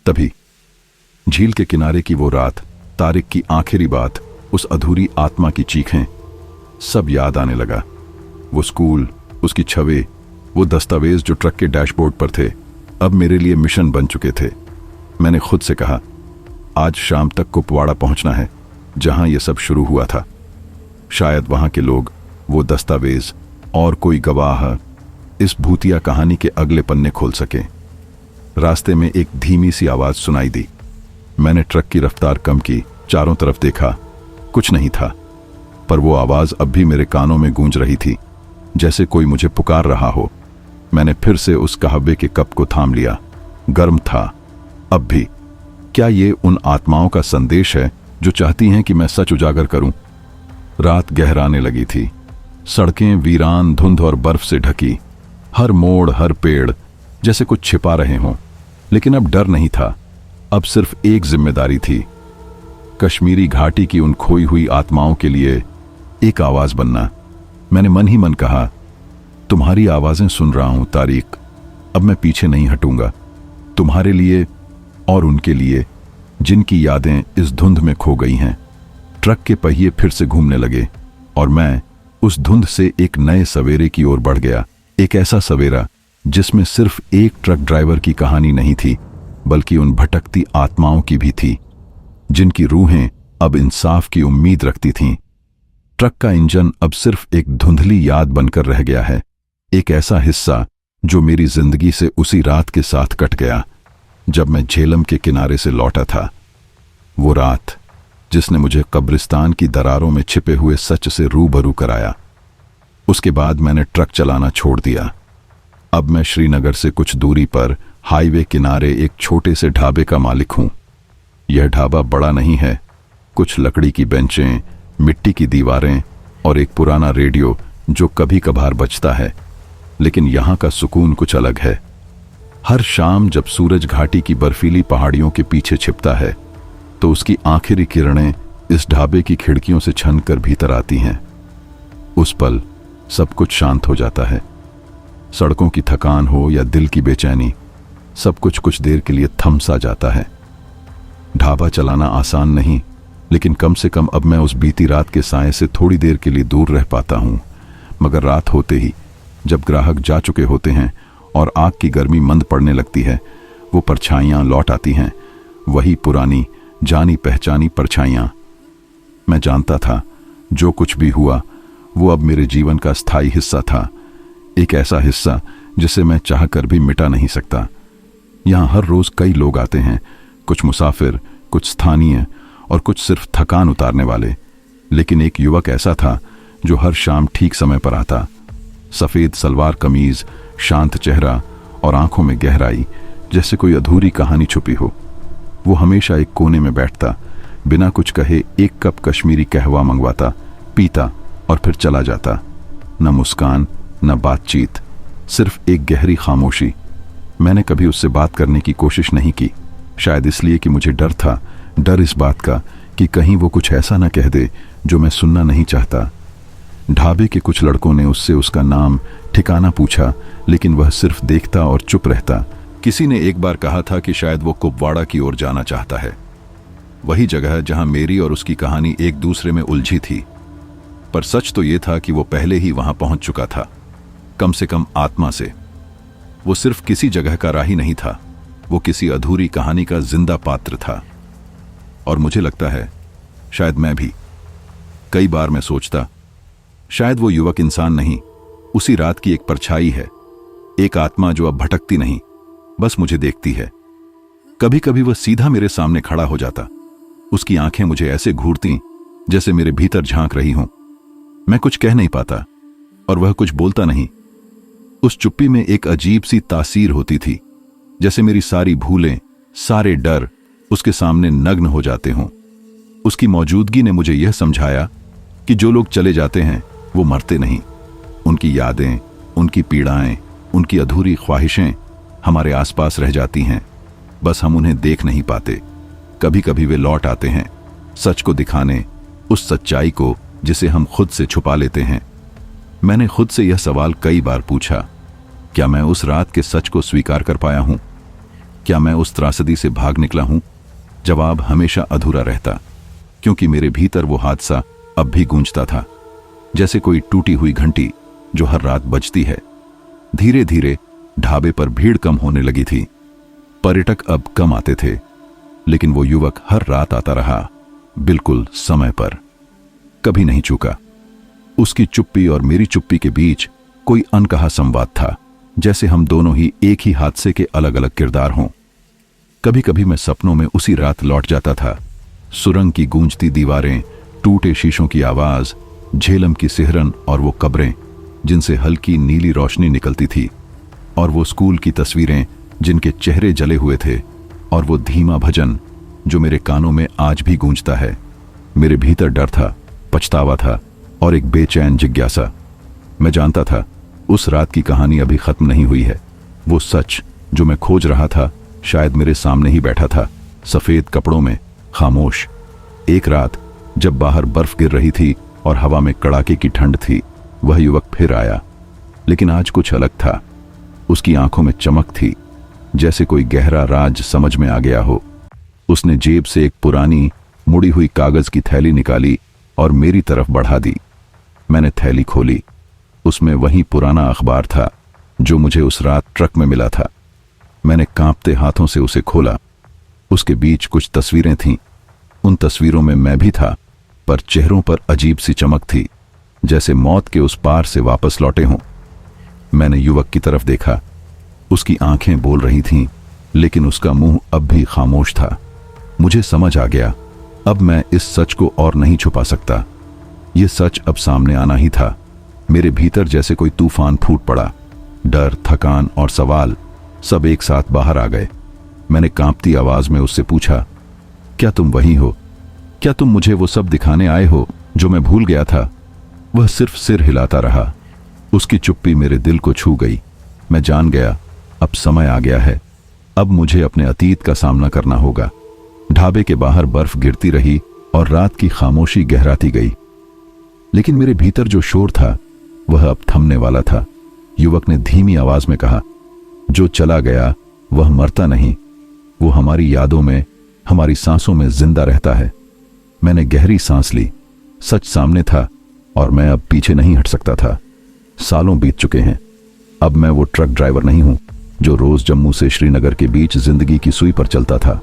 तभी झील के किनारे की वो रात, तारिक की आखिरी बात, उस अधूरी आत्मा की चीखें, सब याद आने लगा। वो स्कूल, उसकी छवि, वो दस्तावेज जो ट्रक के डैशबोर्ड पर थे, अब मेरे लिए मिशन बन चुके थे। मैंने खुद से कहा, आज शाम तक कुपवाड़ा पहुंचना है, जहां यह सब शुरू हुआ था। शायद वहां के लोग, वो दस्तावेज और कोई गवाह इस भूतिया कहानी के अगले पन्ने खोल सके। रास्ते में एक धीमी सी आवाज सुनाई दी। मैंने ट्रक की रफ्तार कम की, चारों तरफ देखा, कुछ नहीं था। पर वो आवाज अब भी मेरे कानों में गूंज रही थी, जैसे कोई मुझे पुकार रहा हो। मैंने फिर से उस कहवे के कप को थाम लिया। गर्म था अब भी। क्या ये उन आत्माओं का संदेश है जो चाहती हैं कि मैं सच उजागर करूं? रात गहराने लगी थी। सड़कें वीरान, धुंध और बर्फ से ढकी। हर मोड़, हर पेड़ जैसे कुछ छिपा रहे हों। लेकिन अब डर नहीं था, अब सिर्फ एक जिम्मेदारी थी, कश्मीरी घाटी की उन खोई हुई आत्माओं के लिए एक आवाज बनना। मैंने मन ही मन कहा, तुम्हारी आवाजें सुन रहा हूं तारीक, अब मैं पीछे नहीं हटूंगा। तुम्हारे लिए और उनके लिए जिनकी यादें इस धुंध में खो गई हैं। ट्रक के पहिए फिर से घूमने लगे और मैं उस धुंध से एक नए सवेरे की ओर बढ़ गया। एक ऐसा सवेरा जिसमें सिर्फ एक ट्रक ड्राइवर की कहानी नहीं थी, बल्कि उन भटकती आत्माओं की भी थी, जिनकी रूहें अब इंसाफ की उम्मीद रखती थीं। ट्रक का इंजन अब सिर्फ एक धुंधली याद बनकर रह गया है, एक ऐसा हिस्सा जो मेरी जिंदगी से उसी रात के साथ कट गया, जब मैं झेलम के किनारे से लौटा था। वो रात जिसने मुझे कब्रिस्तान की दरारों में छिपे हुए सच से रूबरू कराया। उसके बाद मैंने ट्रक चलाना छोड़ दिया। अब मैं श्रीनगर से कुछ दूरी पर हाईवे किनारे एक छोटे से ढाबे का मालिक हूं। यह ढाबा बड़ा नहीं है, कुछ लकड़ी की बेंचें, मिट्टी की दीवारें और एक पुराना रेडियो जो कभी कभार बजता है। लेकिन यहां का सुकून कुछ अलग है। हर शाम जब सूरज घाटी की बर्फीली पहाड़ियों के पीछे छिपता है, तो उसकी आखिरी किरणें इस ढाबे की खिड़कियों से छनकर भीतर आती हैं। उस पल सब कुछ शांत हो जाता है। सड़कों की थकान हो या दिल की बेचैनी, सब कुछ देर के लिए थम सा जाता है। ढाबा चलाना आसान नहीं, लेकिन कम से कम अब मैं उस बीती रात के साए से थोड़ी देर के लिए दूर रह पाता हूं। मगर रात होते ही, जब ग्राहक जा चुके होते हैं और आग की गर्मी मंद पड़ने लगती है, वो परछाइयां लौट आती हैं, वही पुरानी जानी पहचानी परछाइयां। मैं जानता था जो कुछ भी हुआ वो अब मेरे जीवन का स्थायी हिस्सा था, एक ऐसा हिस्सा जिसे मैं चाहकर भी मिटा नहीं सकता। यहां हर रोज कई लोग आते हैं, कुछ मुसाफिर, कुछ स्थानीय और कुछ सिर्फ थकान उतारने वाले। लेकिन एक युवक ऐसा था जो हर शाम ठीक समय पर आता। सफेद सलवार कमीज, शांत चेहरा और आंखों में गहराई, जैसे कोई अधूरी कहानी छुपी हो। वो हमेशा एक कोने में बैठता, बिना कुछ कहे एक कप कश्मीरी कहवा मंगवाता, पीता और फिर चला जाता। न मुस्कान, न बातचीत, सिर्फ एक गहरी खामोशी। मैंने कभी उससे बात करने की कोशिश नहीं की, शायद इसलिए कि मुझे डर था, डर इस बात का कि कहीं वो कुछ ऐसा न कह दे जो मैं सुनना नहीं चाहता। ढाबे के कुछ लड़कों ने उससे उसका नाम ठिकाना पूछा, लेकिन वह सिर्फ देखता और चुप रहता। किसी ने एक बार कहा था कि शायद वो कुपवाड़ा की ओर जाना चाहता है, वही जगह जहां मेरी और उसकी कहानी एक दूसरे में उलझी थी। पर सच तो ये था कि वो पहले ही वहां पहुंच चुका था, कम से कम आत्मा से। वो सिर्फ किसी जगह का राही नहीं था, वो किसी अधूरी कहानी का जिंदा पात्र था। और मुझे लगता है शायद मैं भी। कई बार मैं सोचता, शायद वो युवक इंसान नहीं, उसी रात की एक परछाई है, एक आत्मा जो अब भटकती नहीं, बस मुझे देखती है। कभी कभी वह सीधा मेरे सामने खड़ा हो जाता, उसकी आंखें मुझे ऐसे घूरती जैसे मेरे भीतर झांक रही हों। मैं कुछ कह नहीं पाता और वह कुछ बोलता नहीं। उस चुप्पी में एक अजीब सी तासीर होती थी, जैसे मेरी सारी भूलें, सारे डर उसके सामने नग्न हो जाते हों। उसकी मौजूदगी ने मुझे यह समझाया कि जो लोग चले जाते हैं वो मरते नहीं। उनकी यादें, उनकी पीड़ाएं, उनकी अधूरी ख्वाहिशें हमारे आसपास रह जाती हैं, बस हम उन्हें देख नहीं पाते। कभी कभी वे लौट आते हैं, सच को दिखाने, उस सच्चाई को जिसे हम खुद से छुपा लेते हैं। मैंने खुद से यह सवाल कई बार पूछा, क्या मैं उस रात के सच को स्वीकार कर पाया हूं? क्या मैं उस त्रासदी से भाग निकला हूं? जवाब हमेशा अधूरा रहता, क्योंकि मेरे भीतर वो हादसा अब भी गूंजता था, जैसे कोई टूटी हुई घंटी जो हर रात बजती है। धीरे धीरे ढाबे पर भीड़ कम होने लगी थी, पर्यटक अब कम आते थे, लेकिन वो युवक हर रात आता रहा, बिल्कुल समय पर, कभी नहीं चूका। उसकी चुप्पी और मेरी चुप्पी के बीच कोई अनकहा संवाद था, जैसे हम दोनों ही एक ही हादसे के अलग अलग किरदार हों। कभी कभी मैं सपनों में उसी रात लौट जाता था। सुरंग की गूंजती दीवारें, टूटे शीशों की आवाज, झेलम की सिहरन और वो कब्रें जिनसे हल्की नीली रोशनी निकलती थी, और वो स्कूल की तस्वीरें जिनके चेहरे जले हुए थे, और वो धीमा भजन जो मेरे कानों में आज भी गूंजता है। मेरे भीतर डर था, पछतावा था और एक बेचैन जिज्ञासा। मैं जानता था उस रात की कहानी अभी खत्म नहीं हुई है। वो सच जो मैं खोज रहा था शायद मेरे सामने ही बैठा था, सफेद कपड़ों में, खामोश। एक रात जब बाहर बर्फ गिर रही थी और हवा में कड़ाके की ठंड थी, वह युवक फिर आया, लेकिन आज कुछ अलग था। उसकी आंखों में चमक थी, जैसे कोई गहरा राज समझ में आ गया हो। उसने जेब से एक पुरानी मुड़ी हुई कागज की थैली निकाली और मेरी तरफ बढ़ा दी। मैंने थैली खोली, उसमें वही पुराना अखबार था जो मुझे उस रात ट्रक में मिला था। मैंने कांपते हाथों से उसे खोला। उसके बीच कुछ तस्वीरें थीं। उन तस्वीरों में मैं भी था, पर चेहरों पर अजीब सी चमक थी, जैसे मौत के उस पार से वापस लौटे हों। मैंने युवक की तरफ देखा। उसकी आंखें बोल रही थीं, लेकिन उसका मुंह अब भी खामोश था। मुझे समझ आ गया, अब मैं इस सच को और नहीं छुपा सकता। यह सच अब सामने आना ही था। मेरे भीतर जैसे कोई तूफान फूट पड़ा। डर, थकान और सवाल सब एक साथ बाहर आ गए। मैंने कांपती आवाज में उससे पूछा, क्या तुम वही हो? क्या तुम मुझे वो सब दिखाने आए हो जो मैं भूल गया था? वह सिर्फ सिर हिलाता रहा। उसकी चुप्पी मेरे दिल को छू गई। मैं जान गया, अब समय आ गया है। अब मुझे अपने अतीत का सामना करना होगा। ढाबे के बाहर बर्फ गिरती रही और रात की खामोशी गहराती गई, लेकिन मेरे भीतर जो शोर था वह अब थमने वाला था। युवक ने धीमी आवाज में कहा, जो चला गया वह मरता नहीं, वो हमारी यादों में, हमारी सांसों में जिंदा रहता है। मैंने गहरी सांस ली। सच सामने था और मैं अब पीछे नहीं हट सकता था। सालों बीत चुके हैं। अब मैं वो ट्रक ड्राइवर नहीं हूं जो रोज जम्मू से श्रीनगर के बीच जिंदगी की सुई पर चलता था।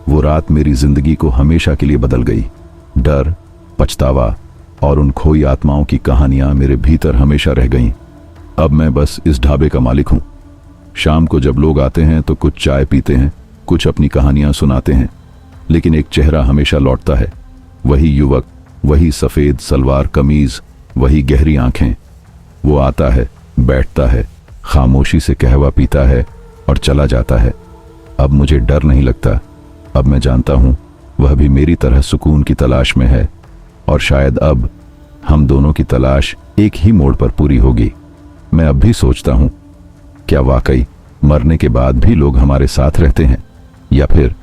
वो रात मेरी जिंदगी को हमेशा के लिए बदल गई। डर, पछतावा और उन खोई आत्माओं की कहानियां मेरे भीतर हमेशा रह गईं। अब मैं बस इस ढाबे का मालिक हूं। शाम को जब लोग आते हैं तो कुछ चाय पीते हैं, कुछ अपनी कहानियां सुनाते हैं, लेकिन एक चेहरा हमेशा लौटता है। वही युवक, वही सफेद सलवार कमीज, वही गहरी आंखें। वो आता है, बैठता है, खामोशी से कहवा पीता है और चला जाता है। अब मुझे डर नहीं लगता। अब मैं जानता हूं वह भी मेरी तरह सुकून की तलाश में है, और शायद अब हम दोनों की तलाश एक ही मोड़ पर पूरी होगी। मैं अब भी सोचता हूं, क्या वाकई मरने के बाद भी लोग हमारे साथ रहते हैं, या फिर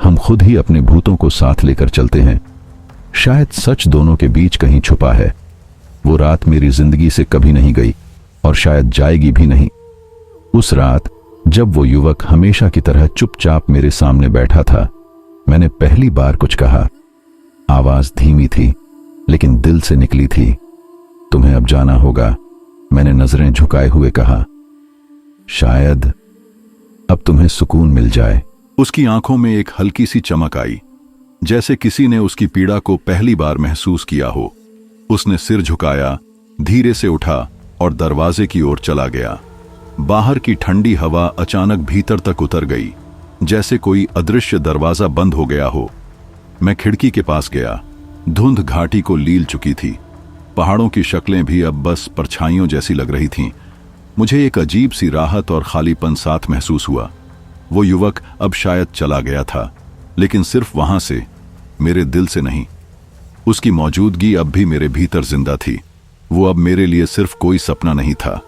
हम खुद ही अपने भूतों को साथ लेकर चलते हैं? शायद सच दोनों के बीच कहीं छुपा है। वो रात मेरी जिंदगी से कभी नहीं गई और शायद जाएगी भी नहीं। उस रात जब वो युवक हमेशा की तरह चुपचाप मेरे सामने बैठा था, मैंने पहली बार कुछ कहा। आवाज धीमी थी लेकिन दिल से निकली थी। तुम्हें अब जाना होगा, मैंने नजरें झुकाए हुए कहा। शायद अब तुम्हें सुकून मिल जाए। उसकी आंखों में एक हल्की सी चमक आई, जैसे किसी ने उसकी पीड़ा को पहली बार महसूस किया हो। उसने सिर झुकाया, धीरे से उठा और दरवाजे की ओर चला गया। बाहर की ठंडी हवा अचानक भीतर तक उतर गई, जैसे कोई अदृश्य दरवाजा बंद हो गया हो। मैं खिड़की के पास गया। धुंध घाटी को लील चुकी थी। पहाड़ों की शक्लें भी अब बस परछाइयों जैसी लग रही थीं। मुझे एक अजीब सी राहत और खालीपन साथ महसूस हुआ। वो युवक अब शायद चला गया था, लेकिन सिर्फ वहां से, मेरे दिल से नहीं। उसकी मौजूदगी अब भी मेरे भीतर जिंदा थी। वो अब मेरे लिए सिर्फ कोई सपना नहीं था,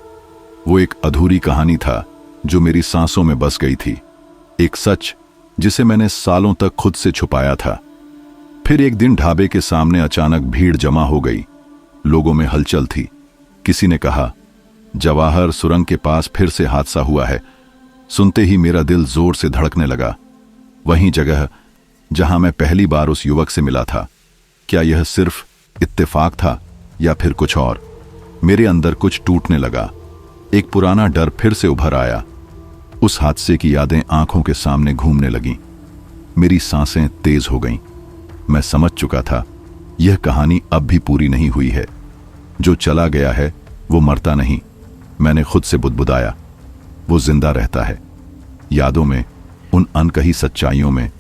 वो एक अधूरी कहानी था जो मेरी सांसों में बस गई थी। एक सच जिसे मैंने सालों तक खुद से छुपाया था। फिर एक दिन ढाबे के सामने अचानक भीड़ जमा हो गई। लोगों में हलचल थी। किसी ने कहा, जवाहर सुरंग के पास फिर से हादसा हुआ है। सुनते ही मेरा दिल जोर से धड़कने लगा। वही जगह जहां मैं पहली बार उस युवक से मिला था। क्या यह सिर्फ इत्तेफाक था या फिर कुछ और? मेरे अंदर कुछ टूटने लगा। एक पुराना डर फिर से उभर आया। उस हादसे की यादें आंखों के सामने घूमने लगीं। मेरी सांसें तेज हो गईं। मैं समझ चुका था, यह कहानी अब भी पूरी नहीं हुई है। जो चला गया है वो मरता नहीं। मैंने खुद से बुदबुदाया, वो जिंदा रहता है, यादों में, उन अनकही सच्चाइयों में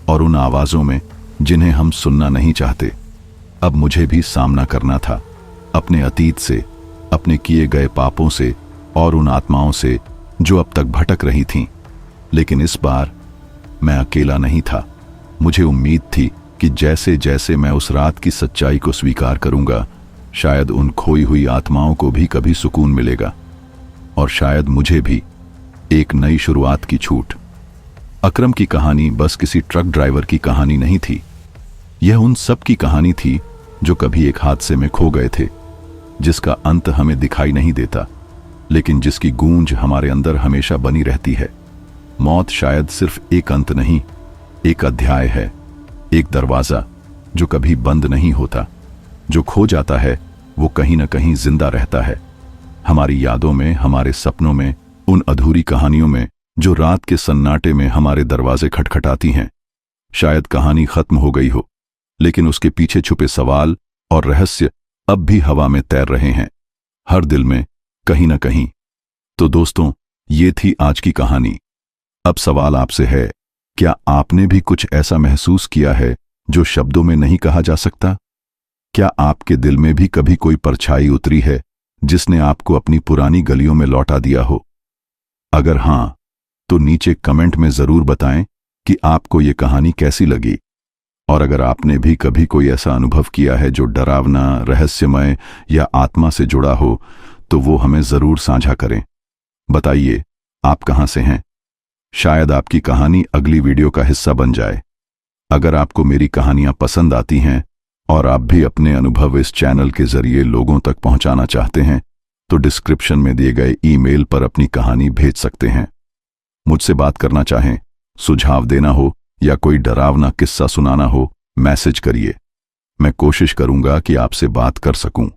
और उन आवाजों में जिन्हें हम सुनना नहीं चाहते। अब मुझे भी सामना करना था, अपने अतीत से, अपने किए गए पापों से और उन आत्माओं से जो अब तक भटक रही थीं। लेकिन इस बार मैं अकेला नहीं था। मुझे उम्मीद थी कि जैसे जैसे मैं उस रात की सच्चाई को स्वीकार करूंगा, शायद उन खोई हुई आत्माओं को भी कभी सुकून मिलेगा, और शायद मुझे भी एक नई शुरुआत की छूट। अकरम की कहानी बस किसी ट्रक ड्राइवर की कहानी नहीं थी। यह उन सब की कहानी थी जो कभी एक हादसे में खो गए थे, जिसका अंत हमें दिखाई नहीं देता, लेकिन जिसकी गूंज हमारे अंदर हमेशा बनी रहती है। मौत शायद सिर्फ एक अंत नहीं, एक अध्याय है, एक दरवाजा जो कभी बंद नहीं होता। जो खो जाता है वो कहीं ना कहीं जिंदा रहता है, हमारी यादों में, हमारे सपनों में, उन अधूरी कहानियों में जो रात के सन्नाटे में हमारे दरवाजे खटखटाती हैं। शायद कहानी खत्म हो गई हो, लेकिन उसके पीछे छुपे सवाल और रहस्य अब भी हवा में तैर रहे हैं, हर दिल में कहीं ना कहीं। तो दोस्तों, ये थी आज की कहानी। अब सवाल आपसे है, क्या आपने भी कुछ ऐसा महसूस किया है जो शब्दों में नहीं कहा जा सकता? क्या आपके दिल में भी कभी कोई परछाई उतरी है जिसने आपको अपनी पुरानी गलियों में लौटा दिया हो? अगर हां, तो नीचे कमेंट में जरूर बताएं कि आपको ये कहानी कैसी लगी। और अगर आपने भी कभी कोई ऐसा अनुभव किया है जो डरावना, रहस्यमय या आत्मा से जुड़ा हो, तो वो हमें जरूर साझा करें। बताइए, आप कहां से हैं? शायद आपकी कहानी अगली वीडियो का हिस्सा बन जाए। अगर आपको मेरी कहानियां पसंद आती हैं और आप भी अपने अनुभव इस चैनल के जरिए लोगों तक पहुंचाना चाहते हैं, तो डिस्क्रिप्शन में दिए गए ईमेल पर अपनी कहानी भेज सकते हैं। मुझसे बात करना चाहें, सुझाव देना हो या कोई डरावना किस्सा सुनाना हो, मैसेज करिए। मैं कोशिश करूंगा कि आपसे बात कर सकूं।